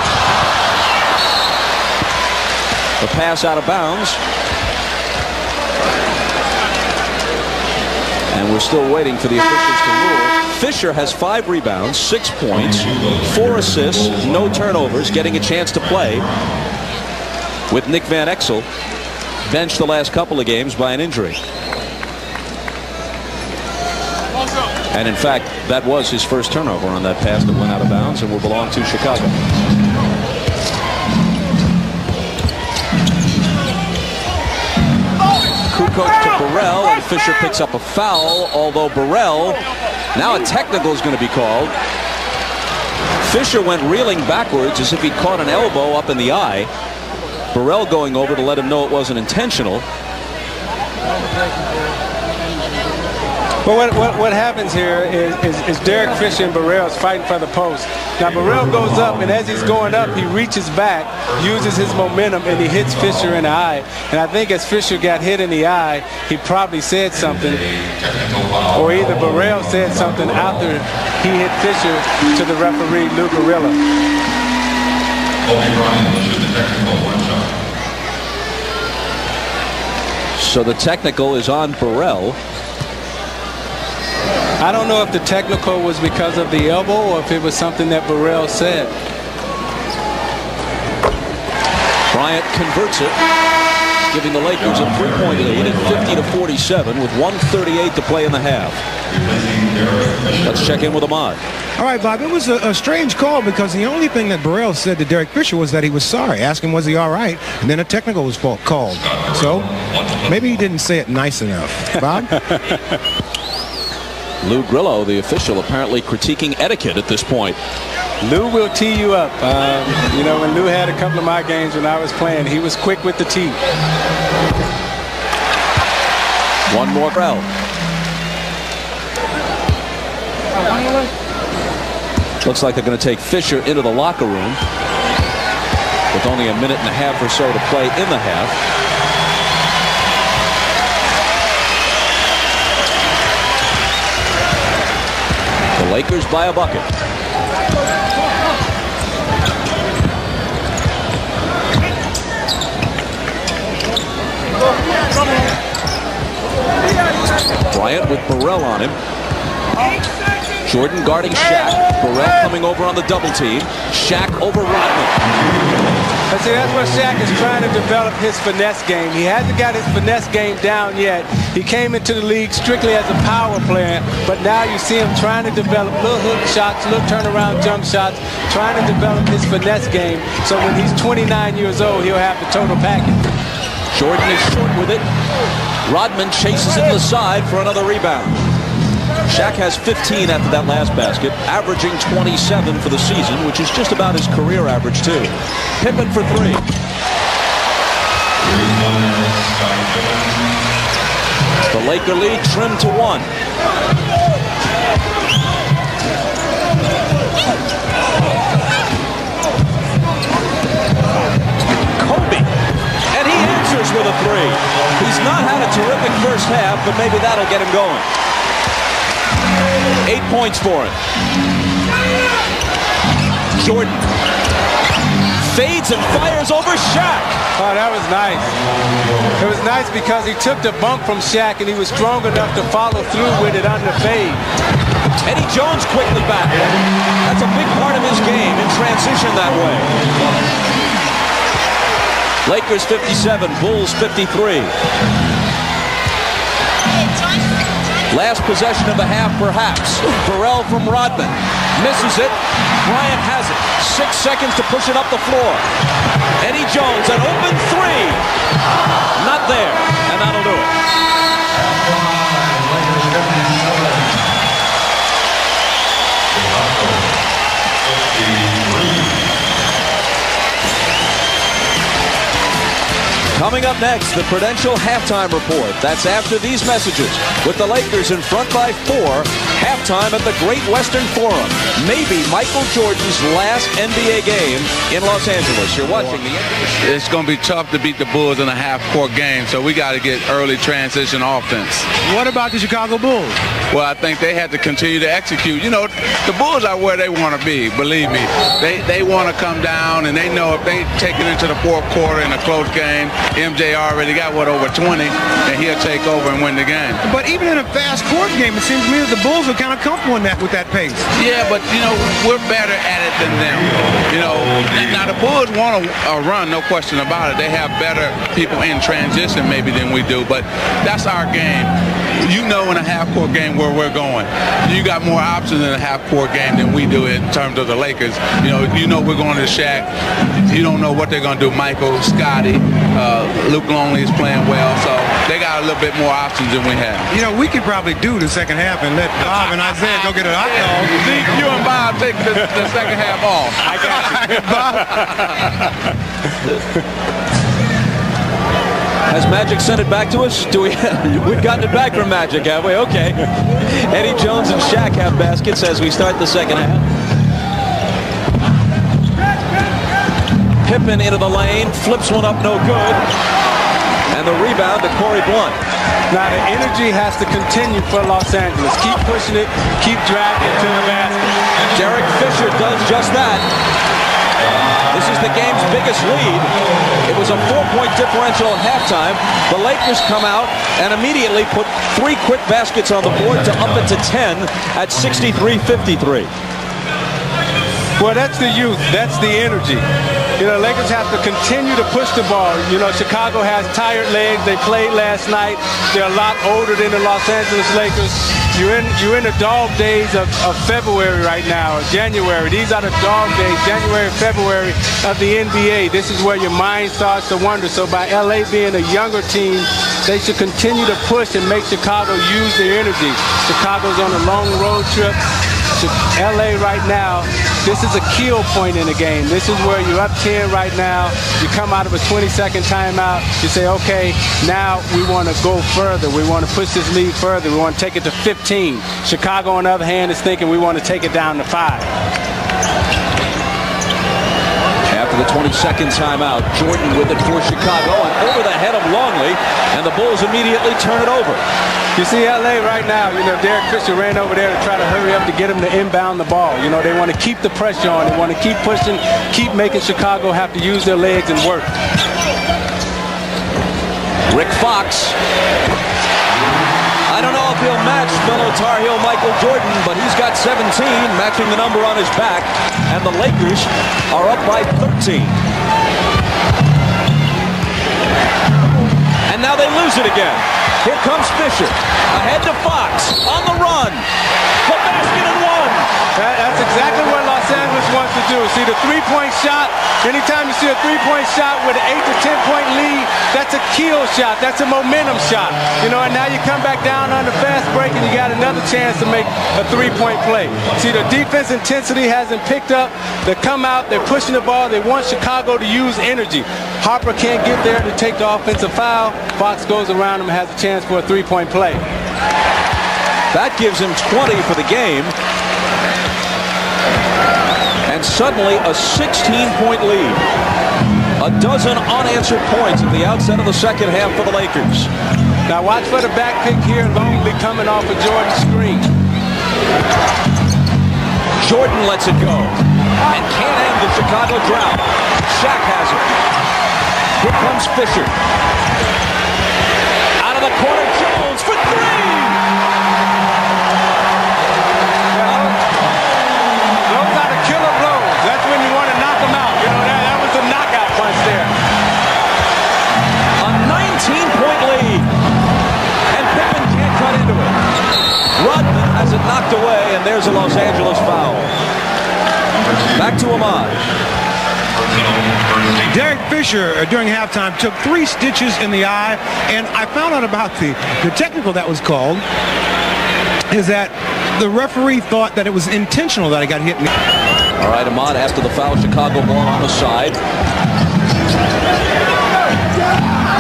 The pass out of bounds. And we're still waiting for the officials to rule. Fisher has 5 rebounds, 6 points, 4 assists, no turnovers, getting a chance to play with Nick Van Exel benched the last couple of games by an injury. And in fact, that was his first turnover on that pass that went out of bounds and will belong to Chicago. Kukoc to Burrell, and Fisher picks up a foul, although Burrell, now a technical is going to be called. Fisher went reeling backwards as if he caught an elbow up in the eye. Burrell going over to let him know it wasn't intentional. But what happens here is Derek Fisher and Burrell's fighting for the post. Now Burrell goes up, and as he's going up, he reaches back, uses his momentum, and he hits Fisher in the eye. And I think as Fisher got hit in the eye, he probably said something, or either Burrell said something after he hit Fisher to the referee, Lou Gorilla. So the technical is on Burrell. I don't know if the technical was because of the elbow or if it was something that Burrell said. Bryant converts it, giving the Lakers a 3-point lead at 50-47 with 1:38 to play in the half. Let's check in with Ahmad. All right, Bob, it was a strange call because the only thing that Burrell said to Derek Fisher was that he was sorry. Asked him, was he all right? And then a technical was called. So maybe he didn't say it nice enough. Bob? Lou Grillo, the official, apparently critiquing etiquette at this point. Lou will tee you up. You know, when Lou had a couple of my games when I was playing, he was quick with the tee. One more crowd. Looks like they're going to take Fisher into the locker room with only a minute and a half or so to play in the half. The Lakers by a bucket. Bryant with Burrell on him. Jordan guarding Shaq. Burrell coming over on the double team. Shaq over Rodman. I see, that's where Shaq is trying to develop his finesse game. He hasn't got his finesse game down yet. He came into the league strictly as a power player, but now you see him trying to develop little hook shots, little turnaround jump shots, trying to develop his finesse game. So when he's 29 years old, he'll have the total package. Jordan is short with it. Rodman chases it to the side for another rebound. Shaq has 15 after that last basket, averaging 27 for the season, which is just about his career average, too. Pippen for 3. The Laker lead trimmed to 1. Kobe, and he answers with a 3. He's not had a terrific first half, but maybe that'll get him going. 8 points for him. Jordan fades and fires over Shaq. Oh, that was nice. It was nice because he took the bump from Shaq and he was strong enough to follow through with it on the fade. Eddie Jones quickly back. That's a big part of his game in transition that way. Lakers 57, Bulls 53. Last possession of the half, perhaps. Burrell from Rodman. Misses it. Bryant has it. 6 seconds to push it up the floor. Eddie Jones, an open 3. Not there. And that'll do it. Coming up next, the Prudential Halftime Report. That's after these messages, with the Lakers in front by 4 Halftime at the Great Western Forum. Maybe Michael Jordan's last NBA game in Los Angeles. You're watching the NBA. It's going to be tough to beat the Bulls in a half-court game, so we got to get early transition offense. What about the Chicago Bulls? Well, I think they had to continue to execute. You know, the Bulls are where they want to be, believe me. They want to come down, and they know if they take it into the fourth quarter in a close game, MJ already got, over 20, and he'll take over and win the game. But even in a fast court game, it seems to me that the Bulls are kind of comfortable with that pace. Yeah, but, we're better at it than them. Now the Bulls want a run, no question about it. They have better people in transition maybe than we do, but that's our game. In a half-court game where we're going. You got more options in a half-court game than we do in terms of the Lakers. We're going to Shaq. You don't know what they're going to do. Michael, Scotty, Luke Longley is playing well, so they got a little bit more options than we have. We could probably do the second half and let Bob and Isaiah go get a hot dog. You and Bob take the second half off. I got you. Bob. Has Magic sent it back to us? We've gotten it back from Magic, have we? Okay. Eddie Jones and Shaq have baskets as we start the second half. Pippen into the lane, flips one up, no good. And the rebound to Corey Blunt. Now the energy has to continue for Los Angeles. Keep pushing it, keep dragging it to the basket. Derek Fisher does just that. This is the game's biggest lead. It was a 4-point differential at halftime. The Lakers come out and immediately put 3 quick baskets on the board to up it to 10 at 63-53. Well, that's the youth. That's the energy. Lakers have to continue to push the ball. Chicago has tired legs. They played last night. They're a lot older than the Los Angeles Lakers. You're in the dog days of February right now, or January. These are the dog days, January, February of the NBA. This is where your mind starts to wander. So by LA being a younger team, they should continue to push and make Chicago use their energy. Chicago's on a long road trip. LA right now, this is a kill point in the game. This is where you're up 10 right now. You come out of a 20-second timeout. You say, okay, now we want to go further. We want to push this lead further. We want to take it to 15. Chicago, on the other hand, is thinking we want to take it down to 5. After the 22nd timeout, Jordan with it for Chicago and over the head of Longley, and the Bulls immediately turn it over. You see LA right now, Derek Fisher ran over there to try to hurry up to get him to inbound the ball. They want to keep the pressure on. They want to keep pushing, keep making Chicago have to use their legs and work. Rick Fox. I don't know if he'll match fellow Tar Heel Michael Jordan, but he's got 17, matching the number on his back, and the Lakers are up by 13. And now they lose it again. Here comes Fisher. Ahead to Fox. On the run. The basket and one. That's exactly what Los Angeles wants to do. See the three-point shot. Anytime you see a three-point shot with an 8 to 10-point lead, that's a kill shot. That's a momentum shot. And now you come back down on the fast break and you got another chance to make a three-point play. See, the defense intensity hasn't picked up. They come out, they're pushing the ball. They want Chicago to use energy. Harper can't get there to take the offensive foul. Fox goes around him and has a chance for a three-point play. That gives him 20 for the game. And suddenly a 16-point lead. A dozen unanswered points at the outset of the second half for the Lakers. Now watch for the back pick here. Longley coming off of Jordan's screen. Jordan lets it go. And can't end the Chicago drought. Shaq has it. Here comes Fisher. Out of the corner, Jones for three! Those are the killer blows. That's when you want to knock them out. That was the knockout punch there. A 19-point lead. And Pippen can't cut into it. Rodman has it knocked away, and there's a Los Angeles foul. Back to Ahmad. Derek Fisher, during halftime, took 3 stitches in the eye, and I found out about the technical that was called, is that the referee thought that it was intentional that he got hit in the eye. All right, Ahmad after the foul, Chicago ball on the side.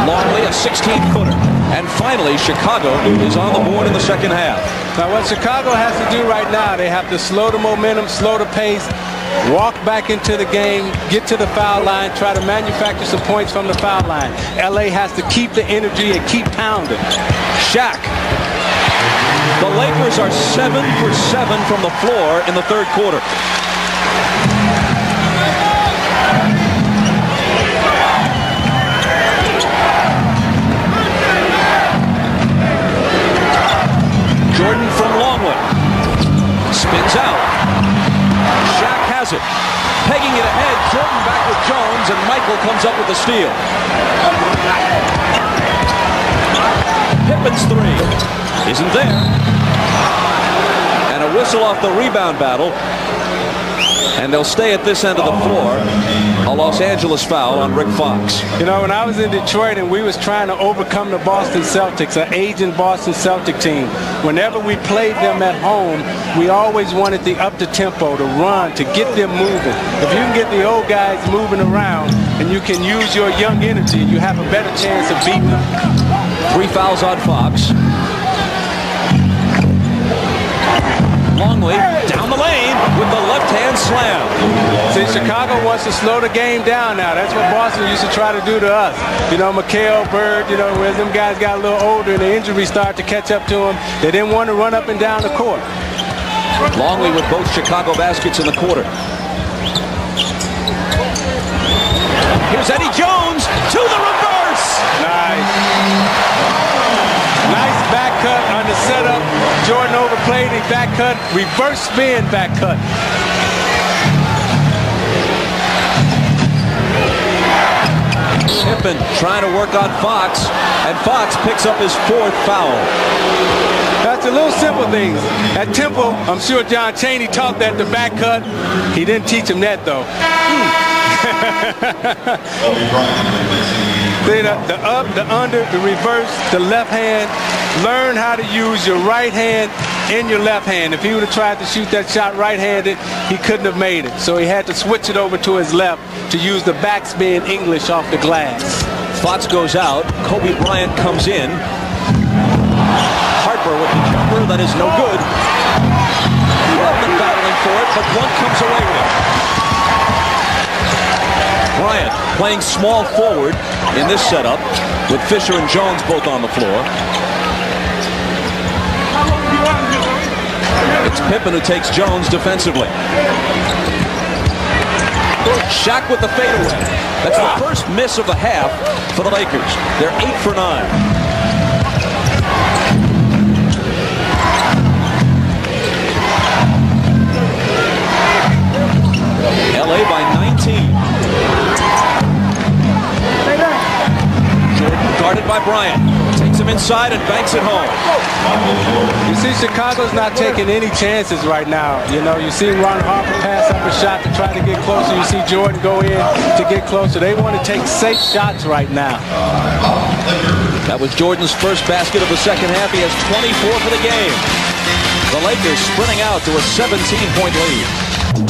Longley, a 16-footer. And finally, Chicago is on the board in the second half. Now, what Chicago has to do right now, they have to slow the momentum, slow the pace, walk back into the game, get to the foul line, try to manufacture some points from the foul line. LA has to keep the energy and keep pounding. Shaq. The Lakers are 7 for 7 from the floor in the third quarter. Jordan from Longwood. Spins out. Shaq has it. Pegging it ahead. Jordan back with Jones, and Michael comes up with the steal. Pippen's three isn't there. And a whistle off the rebound battle. And they'll stay at this end of the floor. A Los Angeles foul on Rick Fox. You know, when I was in Detroit and we was trying to overcome the Boston Celtics, an aging Boston Celtic team, whenever we played them at home, we always wanted the up-the-tempo, to run, to get them moving. If you can get the old guys moving around and you can use your young energy, you have a better chance of beating them. 3 fouls on Fox. Longley down the lane with the left-hand slam. See, Chicago wants to slow the game down now. That's what Boston used to try to do to us. You know, McHale, Bird, you know, as them guys got a little older and the injuries started to catch up to them, they didn't want to run up and down the court. Longley with both Chicago baskets in the quarter. Here's Eddie Jones to the reverse. Nice. Nice back cut on the setup. Jordan overplayed his back cut. Reverse spin back cut. Pippen trying to work on Fox, and Fox picks up his 4th foul. That's the little simple things. At Temple, I'm sure John Chaney taught that the back cut. He didn't teach him that, though. The up, the under, the reverse, the left hand. Learn how to use your right hand in your left hand. If he would have tried to shoot that shot right-handed, he couldn't have made it. So he had to switch it over to his left to use the backspin English off the glass. Fox goes out. Kobe Bryant comes in. Harper with the jumper that is no good. Rodman battling for it, but Blunt comes away with it. Bryant playing small forward in this setup with Fisher and Jones both on the floor. It's Pippen who takes Jones defensively. Shaq with the fadeaway. That's the first miss of the half for the Lakers. They're 8 for 9. LA by 19. Jordan guarded by Bryant. Takes him inside and banks it home. You see, Chicago's not taking any chances right now. You know, you see Ron Harper pass up a shot to try to get closer. You see Jordan go in to get closer. They want to take safe shots right now. That was Jordan's first basket of the second half. He has 24 for the game. The Lakers sprinting out to a 17-point lead.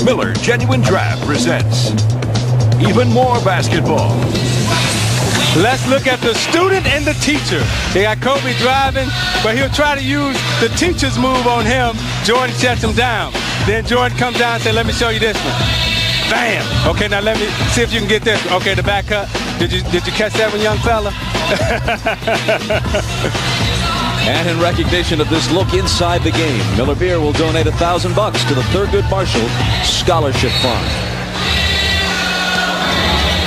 Miller Genuine Draft presents even more basketball. Let's look at the student and the teacher. They got Kobe driving, but he'll try to use the teacher's move on him. Jordan shuts him down. Then Jordan comes down and says, let me show you this one. Bam! Okay, now let me see if you can get this. Okay, the back cut. Did you catch that one, young fella? And in recognition of this look inside the game, Miller Beer will donate $1,000 to the Thurgood Marshall Scholarship Fund.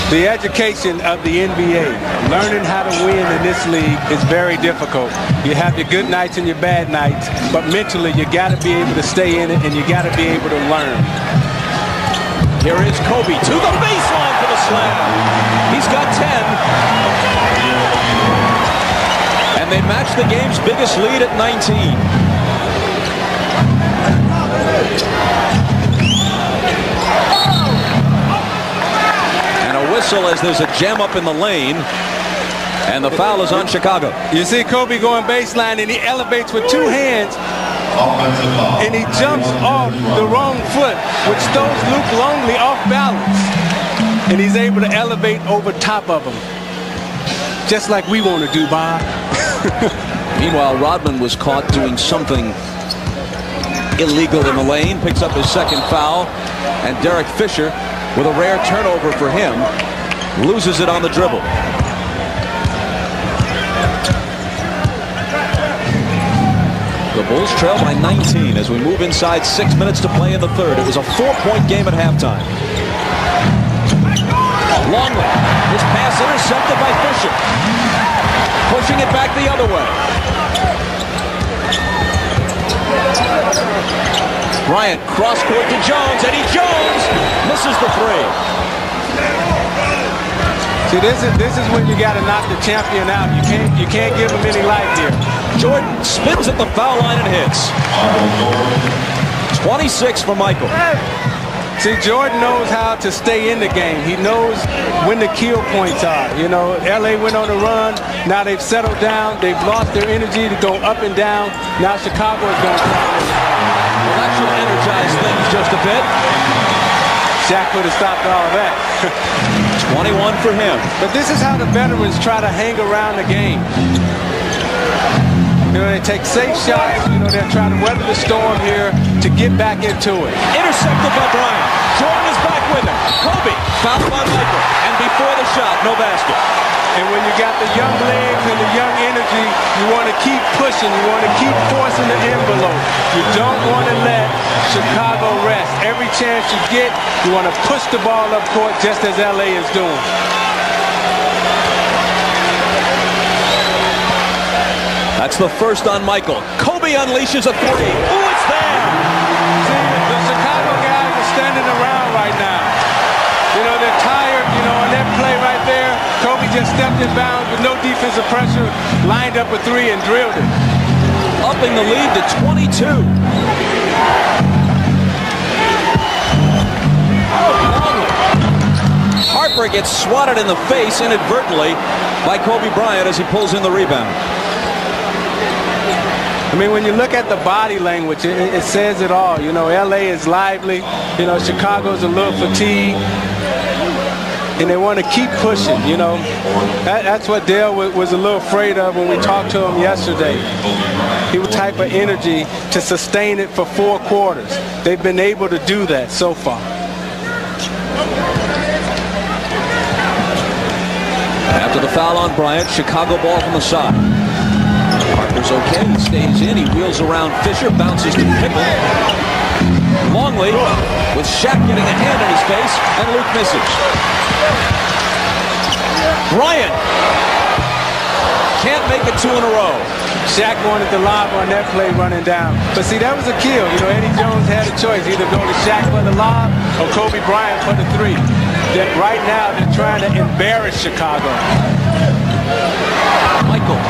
The education of the NBA, learning how to win in this league is very difficult. You have your good nights and your bad nights, but mentally you got to be able to stay in it and you got to be able to learn. Here is Kobe to the baseline for the slam. He's got 10. And they match the game's biggest lead at 19. Whistle as there's a jam up in the lane, and the foul is on Chicago. You see Kobe going baseline and he elevates with 2 hands and he jumps off the wrong foot, which throws Luke Longley off balance, and he's able to elevate over top of him. just like we want to do, Bob. Meanwhile, Rodman was caught doing something illegal in the lane, picks up his second foul, and Derek Fisher, with a rare turnover for him, loses it on the dribble. The Bulls trail by 19 as we move inside 6 minutes to play in the third. It was a 4-point game at halftime. Longley, his pass intercepted by Fisher. Pushing it back the other way. Bryant cross court to Jones. Eddie Jones misses the three. See, this is when you got to knock the champion out. You can't give him any life here. Jordan spins at the foul line and hits. 26 for Michael. See, Jordan knows how to stay in the game. He knows when the kill points are. You know, LA went on a run. Now they've settled down. They've lost their energy to go up and down. Now Chicago is going to. Well, that should energize things just a bit. Shaq could have stopped all of that. 21 for him. But this is how the veterans try to hang around the game. You know, they take safe shots. You know, they're trying to weather the storm here to get back into it. Intercepted by Bryant. Jordan is back with him. Kobe fouled by Michael. And before the shot, no basket. And when you got the young legs and the young energy, you want to keep pushing. You want to keep forcing the envelope. You don't want to let Chicago rest. Every chance you get, you want to push the ball up court just as LA is doing. That's the first on Michael. Kobe unleashes a three. Ooh, it's there! See, the Chicago guys are standing around right now. You know, they're tired, you know, on that play right there. Kobe just stepped in bounds with no defensive pressure, lined up a three and drilled it. Upping the lead to 22. Harper gets swatted in the face inadvertently by Kobe Bryant as he pulls in the rebound. I mean, when you look at the body language, it says it all. You know, LA is lively. You know, Chicago's a little fatigued. And they want to keep pushing, you know. That's what Dale was a little afraid of when we talked to him yesterday. He was type of energy to sustain it for 4 quarters. They've been able to do that so far. After the foul on Bryant, Chicago ball from the side. Harper's okay, he stays in, he wheels around Fisher, bounces to Pickle. Longley with Shaq getting a hand in his face, and Luke misses. Bryant can't make it 2 in a row. Shaq wanted the lob on that play running down. But see, that was a kill. You know, Eddie Jones had a choice, either go to Shaq for the lob or Kobe Bryant for the three. That right now they're trying to embarrass Chicago. Michael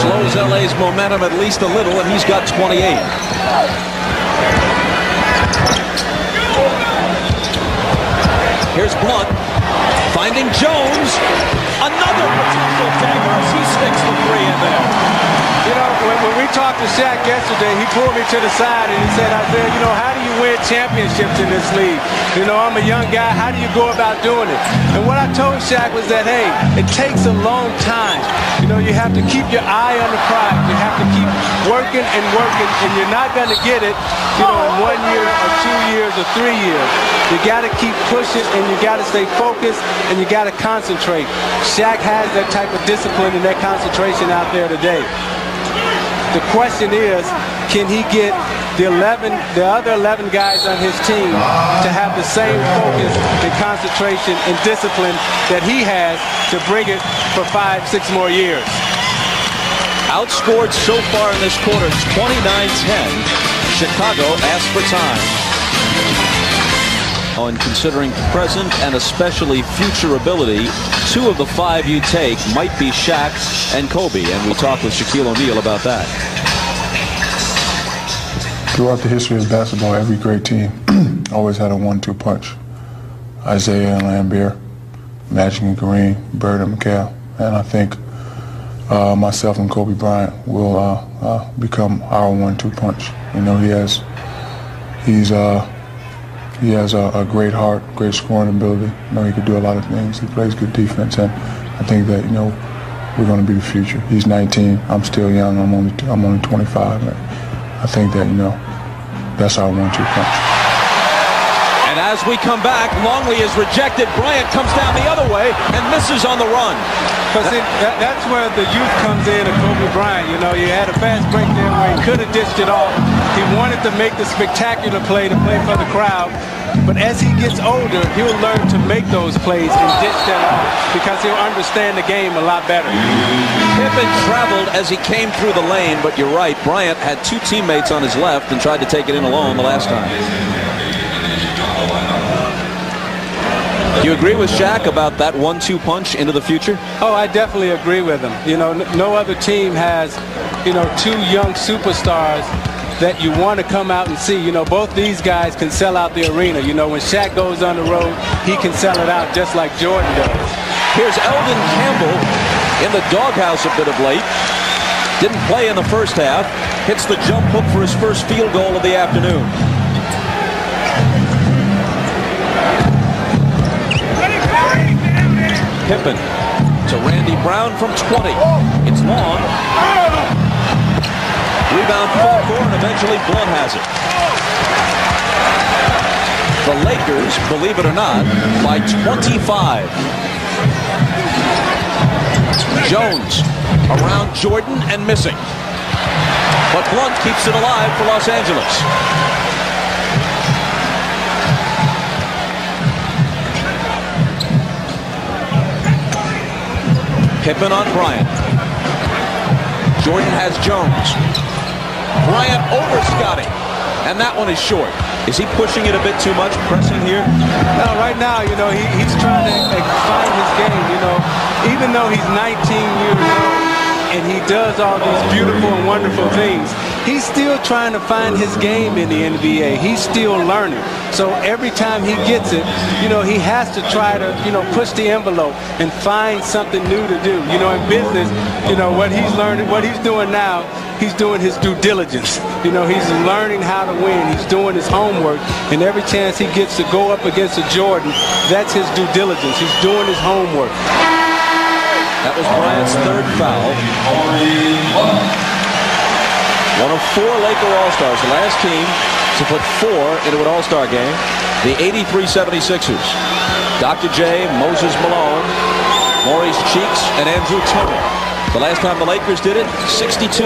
slows LA's momentum at least a little, and he's got 28. Here's Blunt finding Jones. Another potential dagger as he sticks the three in there. You know, when we talked to Shaq yesterday, he pulled me to the side and he said, Isaiah, you know, how do you win championships in this league? You know, I'm a young guy. How do you go about doing it? And what I told Shaq was that, hey, it takes a long time. You know, you have to keep your eye on the prize. You have to keep working and working, and you're not going to get it, you know, in 1 year or 2 years or 3 years. You got to keep pushing, and you got to stay focused, and you got to concentrate. Shaq has that type of discipline and that concentration out there today. The question is, can he get the other 11 guys on his team to have the same focus and concentration and discipline that he has to bring it for 5-6 more years? Outscored so far in this quarter, 29-10. Chicago asked for time. And considering present and especially future ability, 2 of the 5 you take might be Shaq and Kobe, and we talked with Shaquille O'Neal about that. Throughout the history of basketball, every great team always had a 1-2 punch. Isaiah and Lambert, Magic and Kareem, Bird and McHale, and I think myself and Kobe Bryant will become our 1-2 punch. You know, he's He has a great heart, great scoring ability. You know, he could do a lot of things. He plays good defense, and I think that, you know, we're going to be the future. He's 19. I'm still young. I'm only 25. I think that, you know, that's our 1-2 punch. And as we come back, Longley is rejected. Bryant comes down the other way and misses on the run. But see, that's where the youth comes in of Kobe Bryant. You know, you had a fast break there where he could have dished it off. He wanted to make the spectacular play to play for the crowd. But as he gets older, he'll learn to make those plays and dish that off because he'll understand the game a lot better. Pippen traveled as he came through the lane, but you're right. Bryant had two teammates on his left and tried to take it in alone the last time. Do you agree with Shaq about that 1-2 punch into the future? Oh, I definitely agree with him. You know, no other team has, you know, two young superstars that you want to come out and see. You know, both these guys can sell out the arena. You know, when Shaq goes on the road, he can sell it out just like Jordan does. Here's Eldon Campbell in the doghouse a bit of late. Didn't play in the first half. Hits the jump hook for his first field goal of the afternoon. Pippen to Randy Brown from 20. It's long. Rebound fought for, and eventually Blunt has it. The Lakers, believe it or not, by 25. Jones around Jordan and missing. But Blunt keeps it alive for Los Angeles. Pippen on Bryant. Jordan has Jones. Bryant over Scotty. And that one is short. Is he pushing it a bit too much, pressing here? No, right now, you know, he's trying to find his game, you know. Even though he's 19 years old and he does all these beautiful and wonderful things, he's still trying to find his game in the NBA. He's still learning. So every time he gets it, you know, he has to try to, you know, push the envelope and find something new to do. You know, in business, you know, what he's learning, what he's doing now, he's doing his due diligence. You know, he's learning how to win. He's doing his homework. And every chance he gets to go up against a Jordan, that's his due diligence. He's doing his homework. That was Bryant's third foul. One of four Laker All-Stars, the last team to put four into an All-Star game, the 83 76ers. Dr. J, Moses Malone, Maurice Cheeks, and Andrew Tillman. The last time the Lakers did it, 62.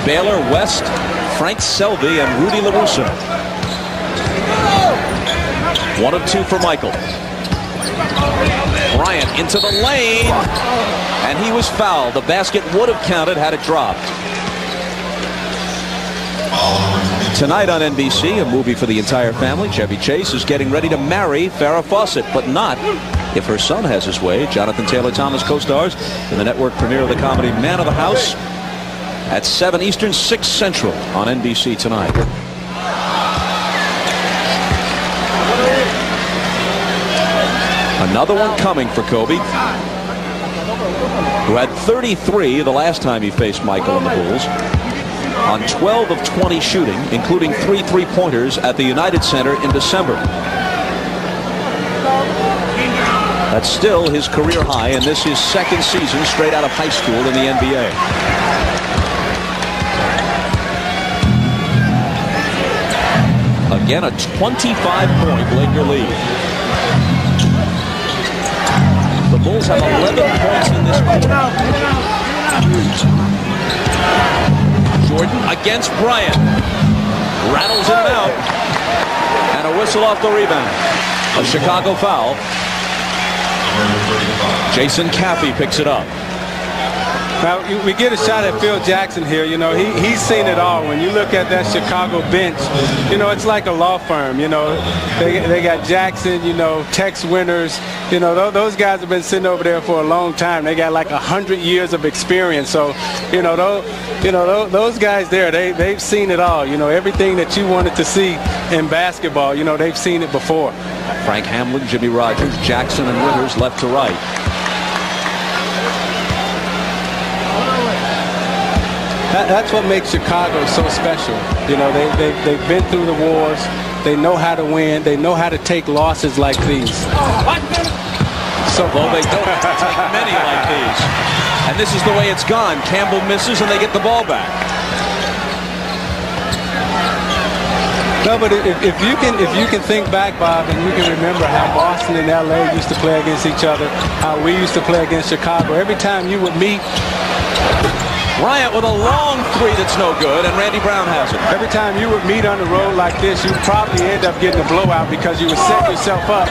Baylor, West, Frank Selby, and Rudy LaRusso. 1 of 2 for Michael. Bryant into the lane, and he was fouled. The basket would have counted had it dropped. Tonight on NBC, a movie for the entire family. Chevy Chase is getting ready to marry Farrah Fawcett, but not if her son has his way. Jonathan Taylor Thomas co-stars in the network premiere of the comedy Man of the House at 7 Eastern, 6 Central on NBC tonight. Another one coming for Kobe, who had 33 the last time he faced Michael and the Bulls, on 12 of 20 shooting, including 3 3-pointers at the United Center in December. That's still his career high, and this is his second season straight out of high school in the NBA. Again, a 25-point Laker lead. The Bulls have 11 points in this quarter. Jordan against Bryant. Rattles him out. And a whistle off the rebound. A Chicago foul. Jason Caffey picks it up. Now, we get a shot at Phil Jackson here. You know, he's seen it all. When you look at that Chicago bench, you know, it's like a law firm. You know, they got Jackson, you know, Tex Winters. You know, those guys have been sitting over there for a long time. They got like 100 years of experience. So, you know, those guys there, they've seen it all. You know, everything that you wanted to see in basketball, you know, they've seen it before. Frank Hamlin, Jimmy Rogers, Jackson, and Winters left to right. That's what makes Chicago so special. You know, they've been through the wars. They know how to win. They know how to take losses like these. So, well, they don't take many like these. And this is the way it's gone. Campbell misses, and they get the ball back. No, but if you can think back, Bob, and you can remember how Boston and LA used to play against each other, how we used to play against Chicago. Every time you would meet, Bryant with a long three that's no good, and Randy Brown has it. Every time you would meet on the road like this, you'd probably end up getting a blowout because you would set yourself up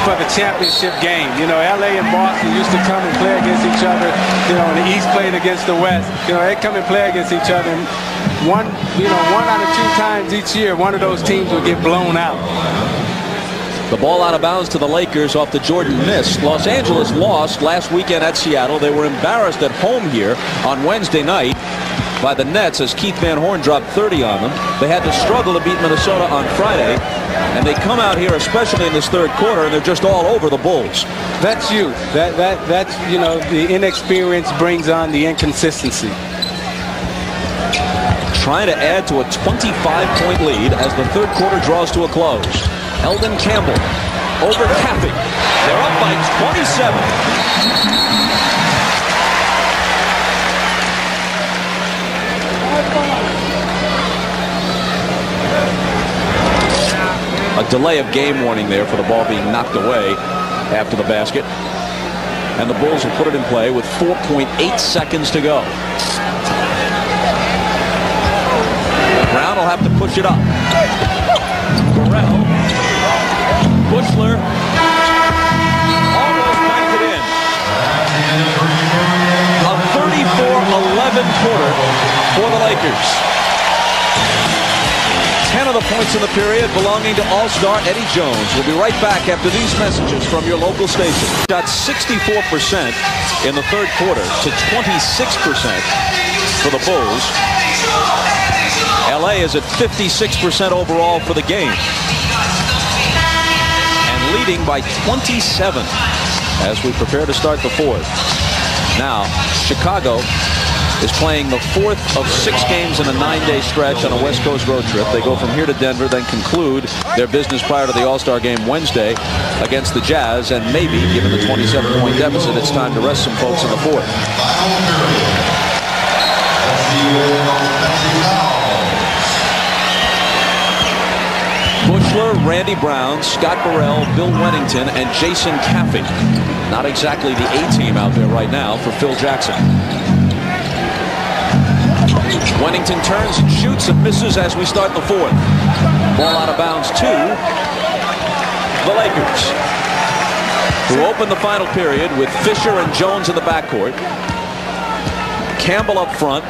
for the championship game. You know, LA and Boston used to come and play against each other. You know, and the East played against the West. You know, they come and play against each other. And one out of 2 times each year, one of those teams will get blown out. The ball out of bounds to the Lakers off the Jordan miss. Los Angeles lost last weekend at Seattle. They were embarrassed at home here on Wednesday night by the Nets as Keith Van Horn dropped 30 on them. They had to struggle to beat Minnesota on Friday. And they come out here, especially in this third quarter, and they're just all over the Bulls. That's youth. That's, you know, the inexperience brings on the inconsistency. Trying to add to a 25-point lead as the third quarter draws to a close. Eldon Campbell over Caffey. They're up by 27. A delay of game warning there for the ball being knocked away after the basket. And the Bulls will put it in play with 4.8 seconds to go. Brown will have to push it up. Burrell. Bushler. Almost backed it in. A 34-11 quarter for the Lakers. 10 of the points in the period belonging to All-Star Eddie Jones. We'll be right back after these messages from your local station. Got 64% in the third quarter to 26% for the Bulls. LA is at 56% overall for the game. And leading by 27 as we prepare to start the fourth. Now, Chicago is playing the fourth of 6 games in a 9-day stretch on a West Coast road trip. They go from here to Denver, then conclude their business prior to the All-Star game Wednesday against the Jazz. And maybe, given the 27-point deficit, it's time to rest some folks in the fourth. Bushler, Randy Brown, Scott Burrell, Bill Wennington, and Jason Caffey. Not exactly the A-team out there right now for Phil Jackson. Wennington turns and shoots and misses as we start the fourth. Ball out of bounds to the Lakers, who open the final period with Fisher and Jones in the backcourt. Campbell up front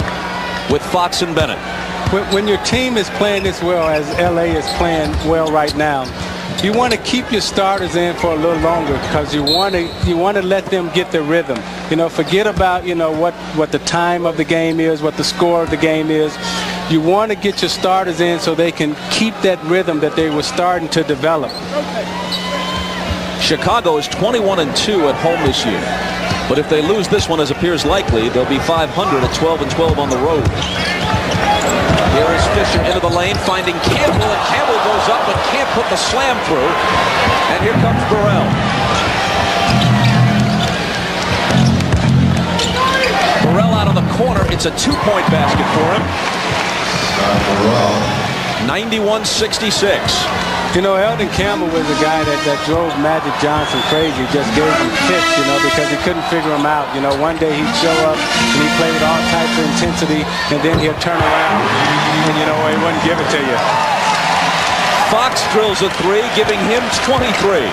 with Fox and Bennett. When your team is playing this well, as LA is playing well right now, you want to keep your starters in for a little longer because you want to let them get the rhythm. You know, forget about, you know, what the time of the game is, what the score of the game is. You want to get your starters in so they can keep that rhythm that they were starting to develop. Chicago is 21-2 at home this year. But if they lose this one, as appears likely, they'll be 500 at 12-12 on the road. Here is Fisher into the lane, finding Campbell, and Campbell goes up but can't put the slam through. And here comes Burrell. Burrell out of the corner. It's a 2-point basket for him. 91-66. You know, Eldon Campbell was a guy that drove Magic Johnson crazy, just gave him fits, you know, because he couldn't figure him out. You know, one day he'd show up and he'd play with all types of intensity, and then he'd turn around and, you know, he wouldn't give it to you. Fox drills a 3, giving him 23.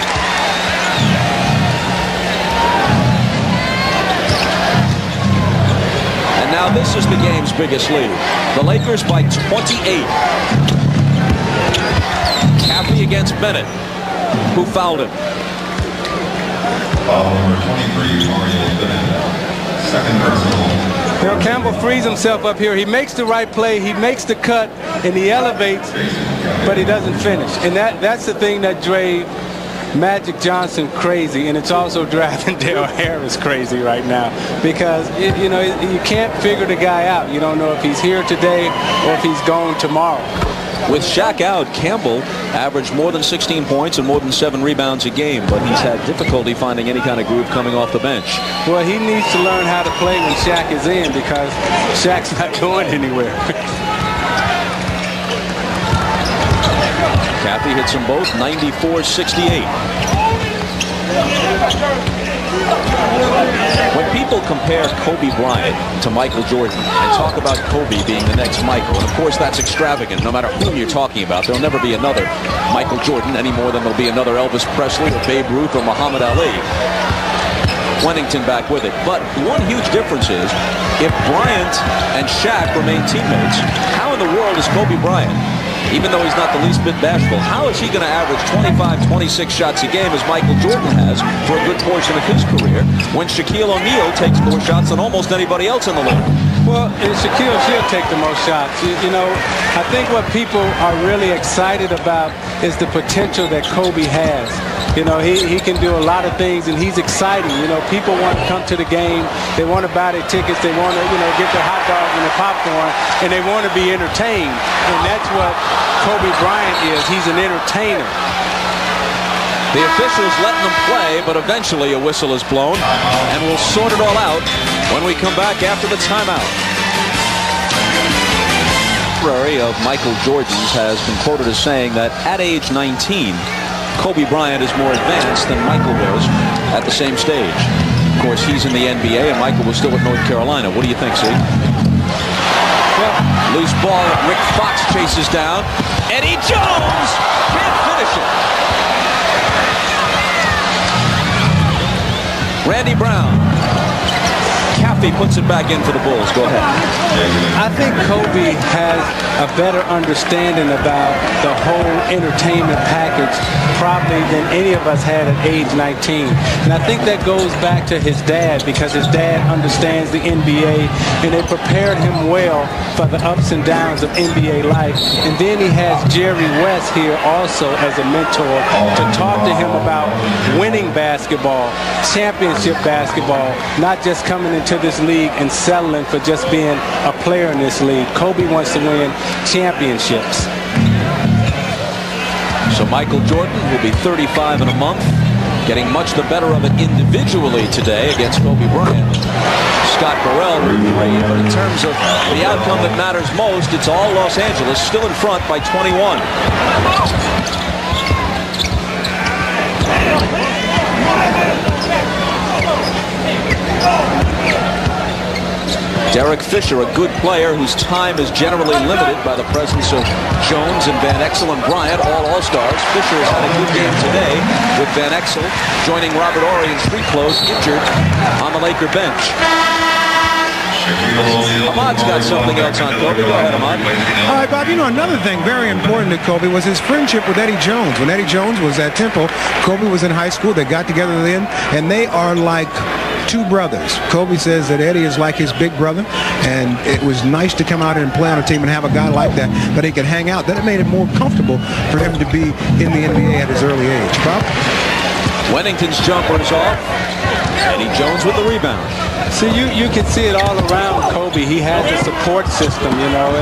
And now this is the game's biggest lead. The Lakers by 28. Caffey against Bennett, who fouled him. Foul number 23, Mario Bennett. Second personal. You know, Campbell frees himself up here. He makes the right play. He makes the cut, and he elevates, but he doesn't finish. And that's the thing that drove Magic Johnson crazy, and it's also driving Dale Harris crazy right now because, you know, you can't figure the guy out. You don't know if he's here today or if he's gone tomorrow. With Shaq out, Campbell averaged more than 16 points and more than 7 rebounds a game, but he's had difficulty finding any kind of groove coming off the bench. Well, he needs to learn how to play when Shaq is in, because Shaq's not going anywhere. Caffey hits them both 94-68. When people compare Kobe Bryant to Michael Jordan and talk about Kobe being the next Michael, and of course that's extravagant. No matter who you're talking about, there'll never be another Michael Jordan any more than there'll be another Elvis Presley or Babe Ruth or Muhammad Ali. Wennington back with it. But one huge difference is, if Bryant and Shaq remain teammates, how in the world is Kobe Bryant, even though he's not the least bit bashful, how is he going to average 25, 26 shots a game as Michael Jordan has for a good portion of his career, when Shaquille O'Neal takes more shots than almost anybody else in the league? Well, Shaquille should take the most shots. You know, I think what people are really excited about is the potential that Kobe has. You know, he can do a lot of things, and he's exciting. You know, people want to come to the game. They want to buy their tickets. They want to, you know, get their hot dogs and their popcorn, and they want to be entertained. And that's what Kobe Bryant is. He's an entertainer. The officials letting them play, but eventually a whistle is blown, and we'll sort it all out when we come back after the timeout. Of Michael Jordan's has been quoted as saying that at age 19, Kobe Bryant is more advanced than Michael was at the same stage. Of course, he's in the NBA, and Michael was still at North Carolina. What do you think, Steve? Well, loose ball that Rick Fox chases down. Eddie Jones can't finish it. Randy Brown. Caffey puts it back in for the Bulls. Go ahead. I think Kobe has a better understanding about the whole entertainment package probably than any of us had at age 19. And I think that goes back to his dad, because his dad understands the NBA, and they prepared him well for the ups and downs of NBA life. And then he has Jerry West here also as a mentor to talk to him about winning basketball, championship basketball, not just coming into this league and settling for just being a player in this league. Kobe wants to win championships. So Michael Jordan will be 35 in a month, getting much the better of it individually today against Kobe Bryant. Scott Burrell will be great, but in terms of the outcome that matters most, it's all Los Angeles still in front by 21. Derek Fisher, a good player whose time is generally limited by the presence of Jones and Van Exel and Bryant, all All-Stars. Fisher has had a good game today, with Van Exel joining Robert Horry in street clothes, injured on the Laker bench. Ahmad's got something else on Kobe. Go ahead, Ahmad. All right, Bob, you know, another thing very important to Kobe was his friendship with Eddie Jones. When Eddie Jones was at Temple, Kobe was in high school. They got together then, and they are like two brothers. Kobe says that Eddie is like his big brother, and it was nice to come out and play on a team and have a guy like that he could hang out. Then it made it more comfortable for him to be in the NBA at his early age. Bob? Wennington's jumper is off. Eddie Jones with the rebound. See, you can see it all around Kobe. He has a support system, you know,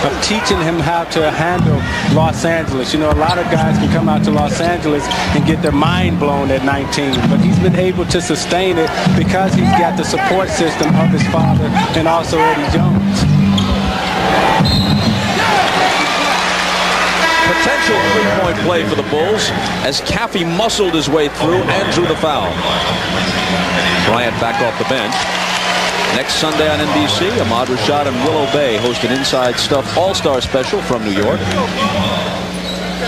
of teaching him how to handle Los Angeles. You know, a lot of guys can come out to Los Angeles and get their mind blown at 19, but he's been able to sustain it because he's got the support system of his father and also Eddie Jones. Potential three-point play for the Bulls as Caffey muscled his way through and drew the foul. Bryant back off the bench. Next Sunday on NBC, Ahmad Rashad and Willow Bay host an Inside Stuff All-Star special from New York.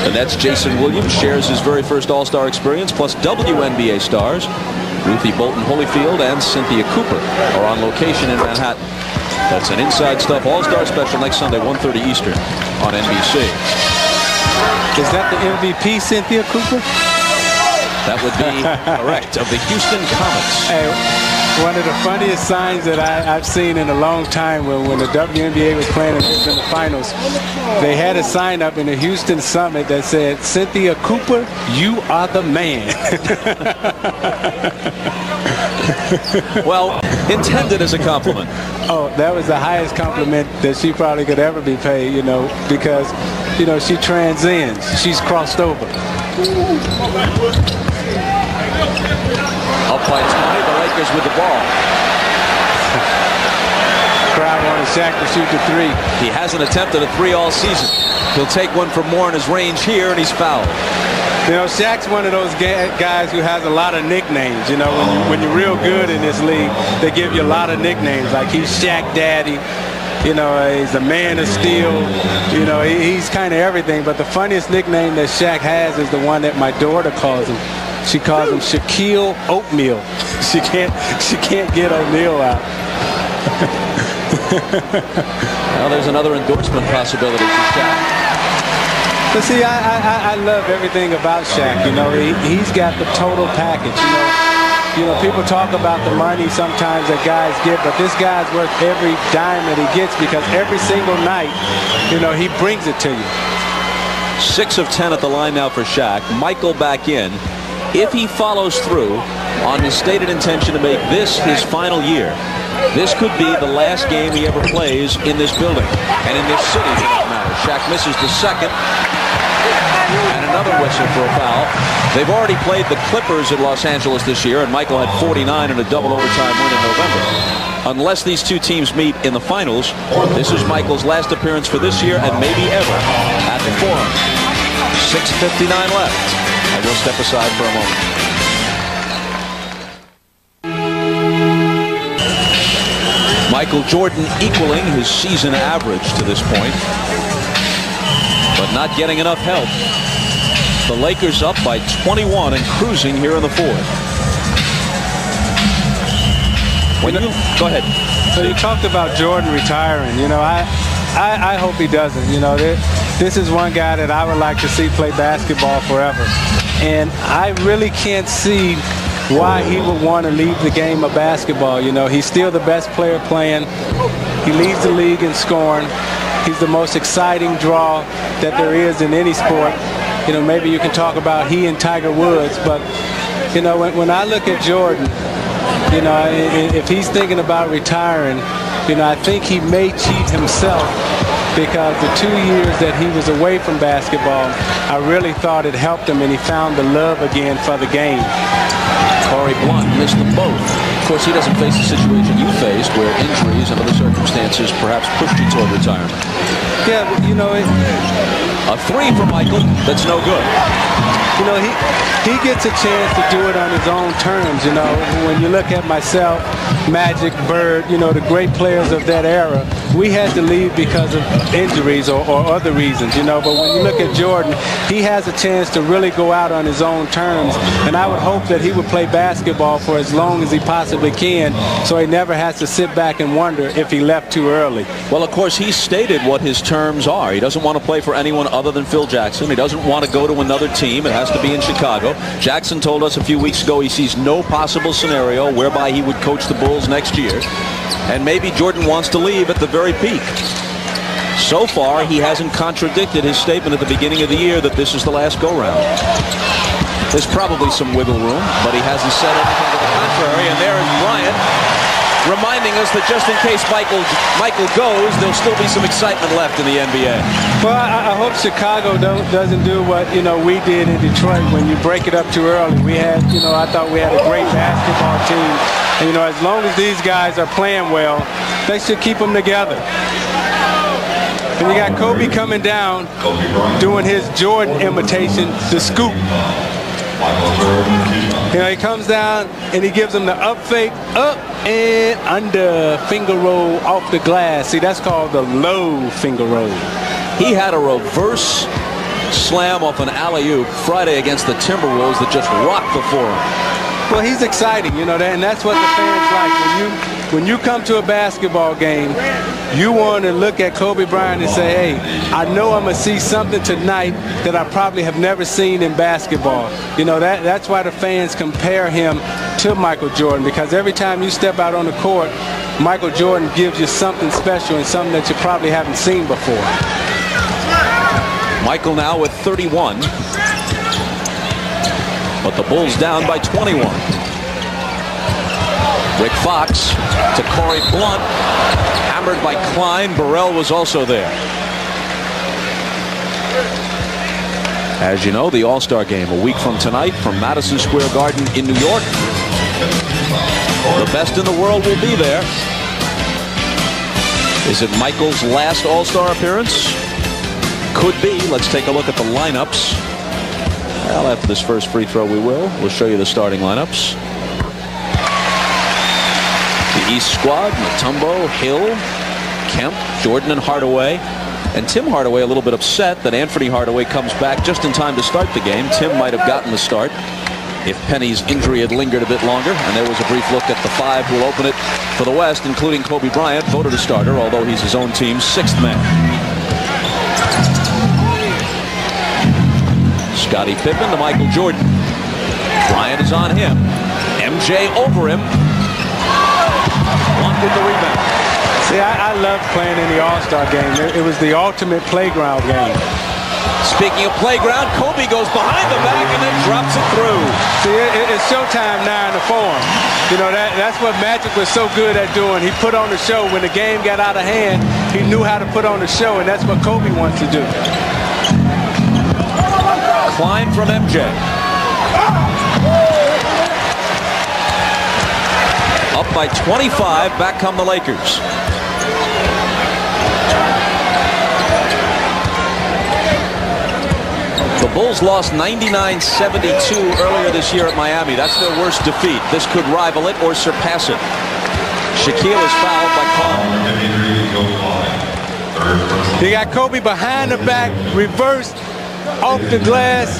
The Nets' Jason Williams shares his very first All-Star experience, plus WNBA stars Ruthie Bolton-Holyfield and Cynthia Cooper are on location in Manhattan. That's an Inside Stuff All-Star special next Sunday, 1:30 Eastern on NBC. Is that the MVP, Cynthia Cooper? That would be correct, of the Houston Comets. Hey, one of the funniest signs that I've seen in a long time when the WNBA was playing in the finals, they had a sign up in the Houston Summit that said, "Cynthia Cooper, you are the man." Well, intended as a compliment. Oh, that was the highest compliment that she probably could ever be paid, you know, because, you know, she transcends. She's crossed over. Up by 20, the Lakers with the ball. Crowd wanted Shaq to shoot the three. He hasn't attempted a three all season. He'll take one from Moore in his range here, and he's fouled. You know, Shaq's one of those guys who has a lot of nicknames. You know, when you're real good in this league, they give you a lot of nicknames. Like he's Shaq Daddy. You know, he's the man of steel. You know, he's kind of everything. But the funniest nickname that Shaq has is the one that my daughter calls him. She calls him Shaquille Oatmeal. She can't get O'Neal out. Well, there's another endorsement possibility for Shaq. But see, I love everything about Shaq. You know, he's got the total package. You know, people talk about the money sometimes that guys get, but this guy's worth every dime that he gets because every single night, you know, he brings it to you. 6 of 10 at the line now for Shaq. Michael back in. If he follows through on his stated intention to make this his final year, this could be the last game he ever plays in this building and in this city for that matter. Shaq misses the second. And another whistle for a foul. They've already played the Clippers at Los Angeles this year, and Michael had 49 in a double overtime win in November. Unless these two teams meet in the finals, this is Michael's last appearance for this year and maybe ever at the Forum. 6:59 left. I will step aside for a moment. Michael Jordan equaling his season average to this point, but not getting enough help. The Lakers up by 21 and cruising here in the fourth. Go ahead. So you talked about Jordan retiring. You know, I hope he doesn't. You know, this is one guy that I would like to see play basketball forever. And I really can't see why he would want to leave the game of basketball. You know, he's still the best player playing. He leads the league in scoring. He's the most exciting draw that there is in any sport. You know, maybe you can talk about he and Tiger Woods, but, you know, when I look at Jordan, you know, if he's thinking about retiring, you know, I think he may cheat himself because the 2 years that he was away from basketball, I really thought it helped him and he found the love again for the game. Corey Blunt missed them both. Of course, he doesn't face the situation you faced where injuries and other circumstances perhaps pushed you toward retirement. Yeah, but, you know, a three from Michael that's no good. You know, he gets a chance to do it on his own terms. You know, when you look at myself, Magic, Bird, you know, the great players of that era, we had to leave because of injuries or other reasons, you know. But when you look at Jordan, he has a chance to really go out on his own terms. And I would hope that he would play basketball for as long as he possibly can so he never has to sit back and wonder if he left too early. Well, of course, he stated what his terms are. He doesn't want to play for anyone other than Phil Jackson. He doesn't want to go to another team. It has to be in Chicago. Jackson told us a few weeks ago he sees no possible scenario whereby he would coach the Bulls next year. And maybe Jordan wants to leave at the very peak. So far, he hasn't contradicted his statement at the beginning of the year that this is the last go-round. There's probably some wiggle room, but he hasn't said anything to the contrary. And there is Bryant reminding us that just in case Michael goes, there'll still be some excitement left in the NBA. Well, I hope Chicago doesn't do what, you know, we did in Detroit when you break it up too early. We had, you know, I thought we had a great basketball team. And, you know, as long as these guys are playing well, they should keep them together. And you got Kobe coming down doing his Jordan imitation, the scoop. You know, he comes down and he gives him the up fake, up and under, finger roll off the glass. See, that's called the low finger roll. He had a reverse slam off an alley-oop Friday against the Timberwolves that just rocked the Forum. Well, he's exciting, you know, and that's what the fans like. When you come to a basketball game, you want to look at Kobe Bryant and say, hey, I know I'm going to see something tonight that I probably have never seen in basketball. You know, that's why the fans compare him to Michael Jordan, because every time you step out on the court, Michael Jordan gives you something special and something that you probably haven't seen before. Michael now with 31. But the Bulls down by 21. Rick Fox to Corey Blunt. Hammered by Klein. Burrell was also there. As you know, the All-Star game a week from tonight from Madison Square Garden in New York. The best in the world will be there. Is it Michael's last All-Star appearance? Could be. Let's take a look at the lineups. Well, after this first free throw, we will. We'll show you the starting lineups. The East squad: Mutombo, Hill, Kemp, Jordan, and Hardaway. And Tim Hardaway a little bit upset that Anthony Hardaway comes back just in time to start the game. Tim might have gotten the start if Penny's injury had lingered a bit longer. And there was a brief look at the five who will open it for the West, including Kobe Bryant, voted a starter, although he's his own team's sixth man. Scottie Pippen to Michael Jordan. Bryant is on him. MJ over him. Blunt with the rebound. See, I love playing in the All-Star game. It was the ultimate playground game. Speaking of playground, Kobe goes behind the back and then drops it through. See, it's showtime now in the Forum. You know, that's what Magic was so good at doing. He put on the show. When the game got out of hand, he knew how to put on the show, and that's what Kobe wants to do. Klein from MJ. Up by 25, back come the Lakers. The Bulls lost 99-72 earlier this year at Miami. That's their worst defeat. This could rival it or surpass it. Shaquille is fouled by Paul. You got Kobe behind the back, reversed off the glass.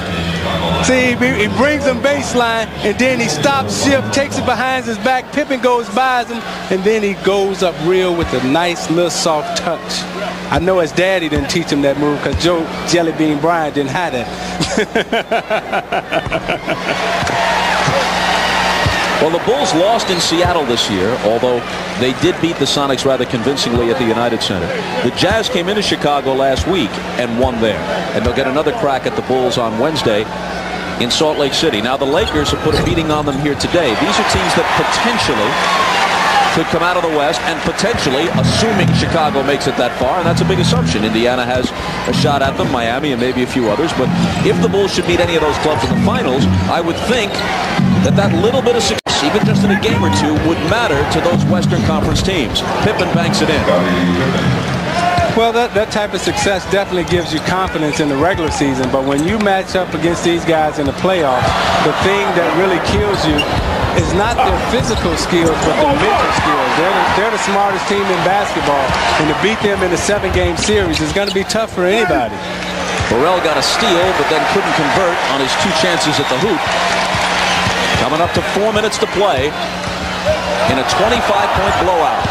See, he brings him baseline, and then he stops, shift, takes it behind his back. Pippen goes by him, and then he goes up real with a nice little soft touch. I know his daddy didn't teach him that move because Joe Jellybean Bryant didn't have that. Well, the Bulls lost in Seattle this year, although they did beat the Sonics rather convincingly at the United Center. The Jazz came into Chicago last week and won there. And they'll get another crack at the Bulls on Wednesday in Salt Lake City. Now, the Lakers have put a beating on them here today. These are teams that potentially could come out of the West and potentially, assuming Chicago makes it that far, and that's a big assumption. Indiana has a shot at them, Miami, and maybe a few others. But if the Bulls should beat any of those clubs in the finals, I would think that little bit of success, even just in a game or two, would matter to those Western Conference teams. Pippen banks it in. Well, that type of success definitely gives you confidence in the regular season, but when you match up against these guys in the playoffs, the thing that really kills you is not their physical skills, but their mental skills. They're the smartest team in basketball, and to beat them in a 7-game series is going to be tough for anybody. Burrell got a steal, but then couldn't convert on his 2 chances at the hoop. Coming up to 4 minutes to play in a 25-point blowout.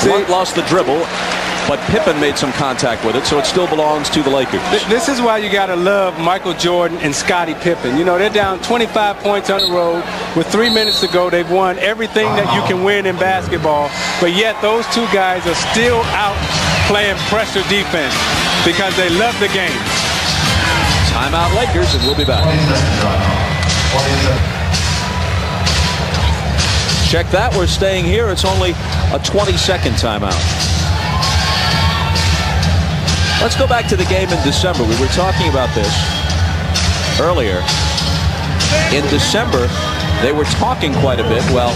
Blunt lost the dribble, but Pippen made some contact with it, so it still belongs to the Lakers. This is why you got to love Michael Jordan and Scottie Pippen. You know, they're down 25 points on the road. With 3 minutes to go, they've won everything that you can win in basketball, but yet those two guys are still out playing pressure defense because they love the game. Timeout Lakers, and we'll be back. Check that, we're staying here. It's only a 20-second timeout. Let's go back to the game in December. We were talking about this earlier. In December, they were talking quite a bit while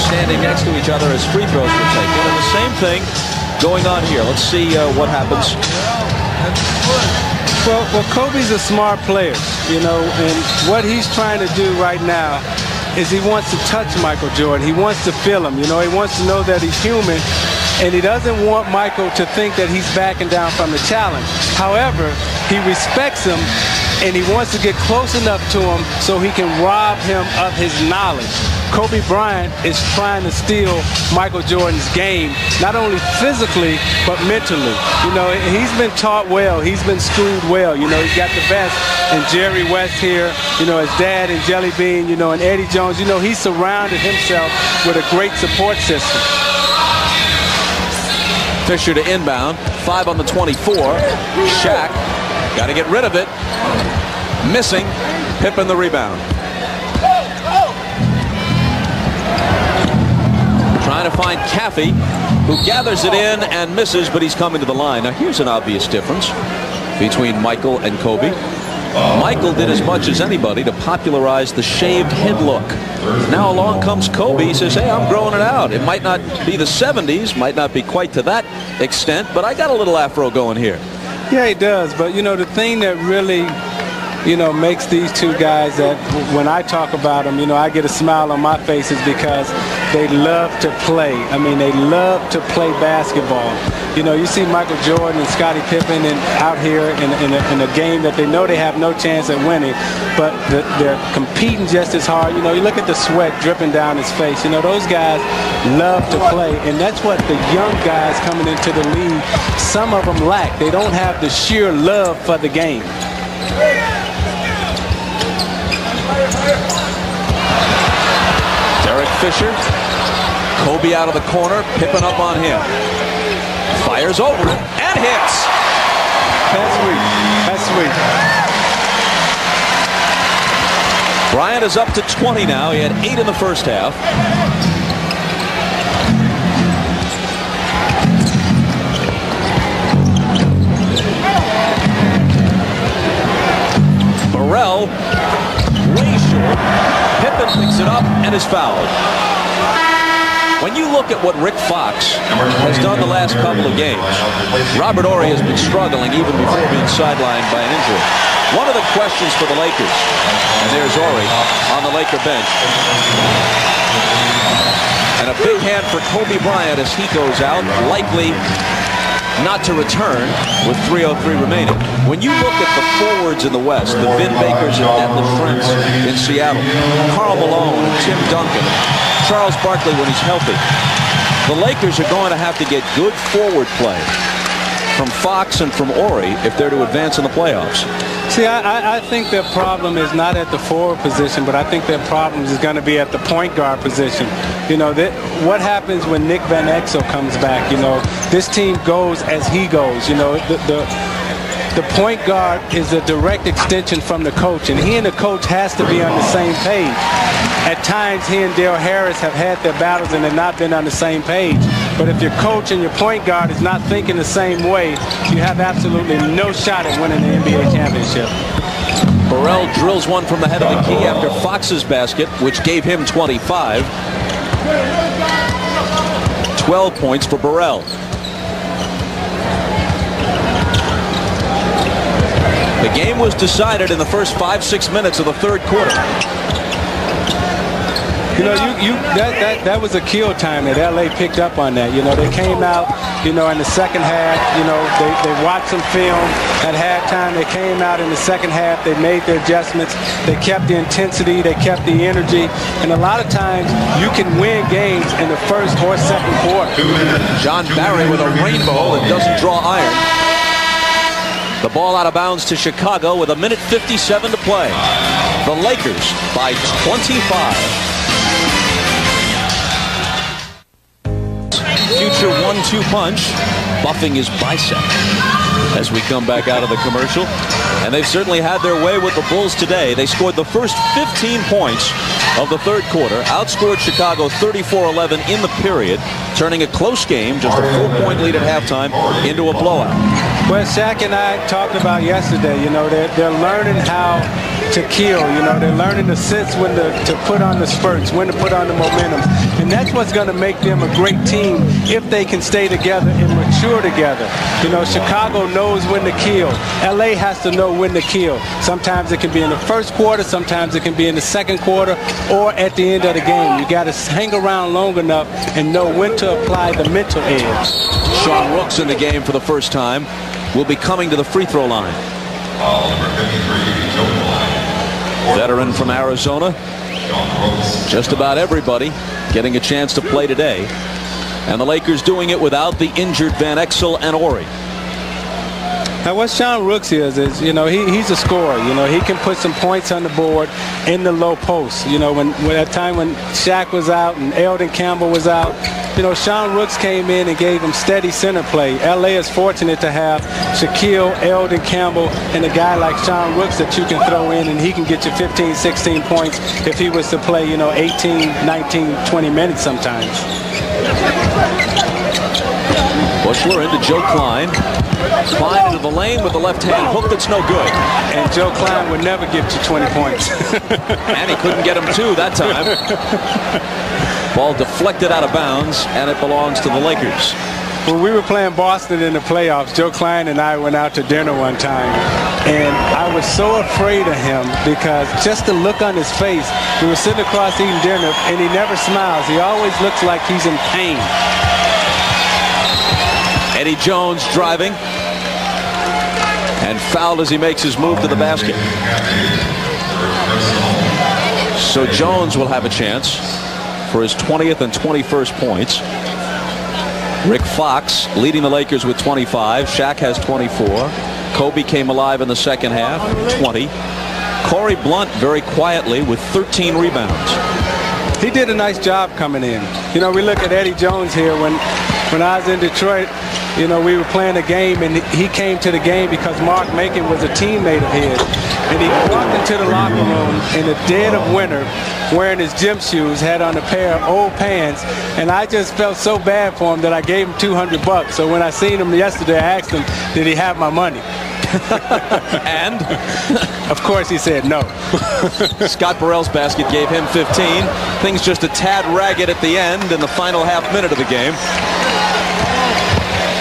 standing next to each other as free throws were taken. And the same thing going on here. Let's see what happens. Well, Kobe's a smart player, you know, and what he's trying to do right now is he wants to touch Michael Jordan. He wants to feel him, you know, he wants to know that he's human, and he doesn't want Michael to think that he's backing down from the challenge. However, he respects him, and he wants to get close enough to him so he can rob him of his knowledge. Kobe Bryant is trying to steal Michael Jordan's game, not only physically, but mentally. You know, he's been taught well. He's been schooled well. You know, he's got the best in Jerry West here, you know, his dad and Jelly Bean, you know, and Eddie Jones. You know, he surrounded himself with a great support system. Fisher to inbound. 5 on the 24. Shaq got to get rid of it. Missing. Pippen the rebound. find Caffey, who gathers it in and misses, but he's coming to the line. Now, here's an obvious difference between Michael and Kobe. Michael did as much as anybody to popularize the shaved head look. Now along comes Kobe. He says, hey, I'm growing it out. It might not be the 70s, might not be quite to that extent, but I got a little afro going here. Yeah, he does. But, you know, the thing that really, you know, makes these two guys that when I talk about them, you know, I get a smile on my face is because they love to play. I mean, they love to play basketball. You know, you see Michael Jordan and Scottie Pippen out here in a game that they know they have no chance at winning, but they're competing just as hard. You know, you look at the sweat dripping down his face. You know, those guys love to play, and that's what the young guys coming into the league, some of them lack. They don't have the sheer love for the game. Derek Fisher, Kobe out of the corner, Pippen up on him. Fires over it and hits. That's sweet. That's sweet. Bryant is up to 20 now. He had 8 in the first half. Burrell, way short. Pippen picks it up and is fouled. When you look at what Rick Fox has done the last couple of games, Robert Horry has been struggling even before being sidelined by an injury. One of the questions for the Lakers, and there's Horry on the Laker bench. And a big hand for Kobe Bryant as he goes out, likely not to return with 3:03 remaining. When you look at the forwards in the West, the Vin Bakers and Detlef Schrempf in Seattle, Karl Malone, Tim Duncan, Charles Barkley when he's healthy, the Lakers are going to have to get good forward play from Fox and from Horry if they're to advance in the playoffs. See, I think their problem is not at the forward position, but I think their problem is going to be at the point guard position. You know, what happens when Nick Van Exel comes back? You know, this team goes as he goes. You know, the point guard is a direct extension from the coach, and he and the coach has to be on the same page. At times, he and Dale Harris have had their battles and have not been on the same page. But if your coach and your point guard is not thinking the same way, you have absolutely no shot at winning the NBA championship. Burrell drills one from the head of the key after Fox's basket, which gave him 25. 12 points for Burrell. The game was decided in the first 5-6 minutes of the third quarter. You know, that was a kill time that LA picked up on that. You know, they came out, you know, in the second half, you know, they watched some film at halftime. They came out in the second half. They made their adjustments. They kept the intensity. They kept the energy. And a lot of times you can win games in the first or second quarter. John Barry with a rainbow that doesn't draw iron. The ball out of bounds to Chicago with 1:57 to play. The Lakers by 25. Future 1-2 punch, buffing his bicep as we come back out of the commercial. And they've certainly had their way with the Bulls today. They scored the first 15 points of the third quarter, outscored Chicago 34-11 in the period, turning a close game, just a 4-point lead at halftime, into a blowout. Well, Shaq and I talked about yesterday, you know, they're learning how to kill, you know, they're learning the sense when to put on the spurts, when to put on the momentum. And that's what's going to make them a great team if they can stay together and mature together. You know, Chicago knows when to kill. LA has to know when to kill. Sometimes it can be in the first quarter, sometimes it can be in the second quarter, or at the end of the game. You got to hang around long enough and know when to apply the mental edge. Sean Rooks in the game for the first time will be coming to the free throw line. Veteran from Arizona. Just about everybody getting a chance to play today. And the Lakers doing it without the injured Van Exel and Horry. Now, what Sean Rooks is, you know, he's a scorer. You know, he can put some points on the board in the low post. You know, when that time when Shaq was out and Eldon Campbell was out, you know, Sean Rooks came in and gave him steady center play. L.A. is fortunate to have Shaquille, Eldon Campbell, and a guy like Sean Rooks that you can throw in, and he can get you 15, 16 points if he was to play, you know, 18, 19, 20 minutes sometimes. Bushler into Joe Klein. Klein into the lane with the left-hand hook that's no good. And Joe Klein would never get you 20 points. And he couldn't get him two that time. Ball deflected out of bounds, and it belongs to the Lakers. When we were playing Boston in the playoffs, Joe Klein and I went out to dinner one time, and I was so afraid of him because just the look on his face, we were sitting across eating dinner, and he never smiles. He always looks like he's in pain. Eddie Jones driving and fouled as he makes his move to the basket. So Jones will have a chance for his 20th and 21st points. Rick Fox leading the Lakers with 25. Shaq has 24. Kobe came alive in the second half, 20. Corey Blunt very quietly with 13 rebounds. He did a nice job coming in. You know, we look at Eddie Jones here. When I was in Detroit, you know, we were playing a game, and he came to the game because Mark Macon was a teammate of his. And he walked into the locker room in the dead of winter wearing his gym shoes, had on a pair of old pants, and I just felt so bad for him that I gave him $200. So when I seen him yesterday, I asked him, did he have my money? And? Of course he said no. Scott Burrell's basket gave him 15. Things just a tad ragged at the end in the final half minute of the game.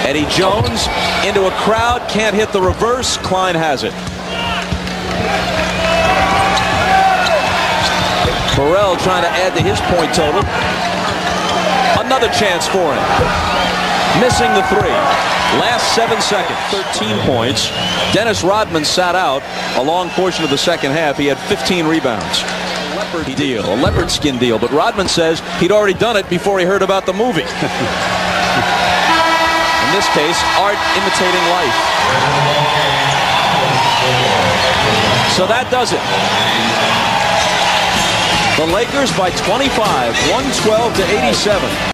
Eddie Jones into a crowd, can't hit the reverse. Klein has it. Burrell trying to add to his point total. Another chance for him. Missing the three. Last 7 seconds, 13 points. Dennis Rodman sat out a long portion of the second half. He had 15 rebounds. Leopard deal, a leopard skin deal, but Rodman says he'd already done it before he heard about the movie. In this case, art imitating life. So that does it. The Lakers by 25, 112 to 87.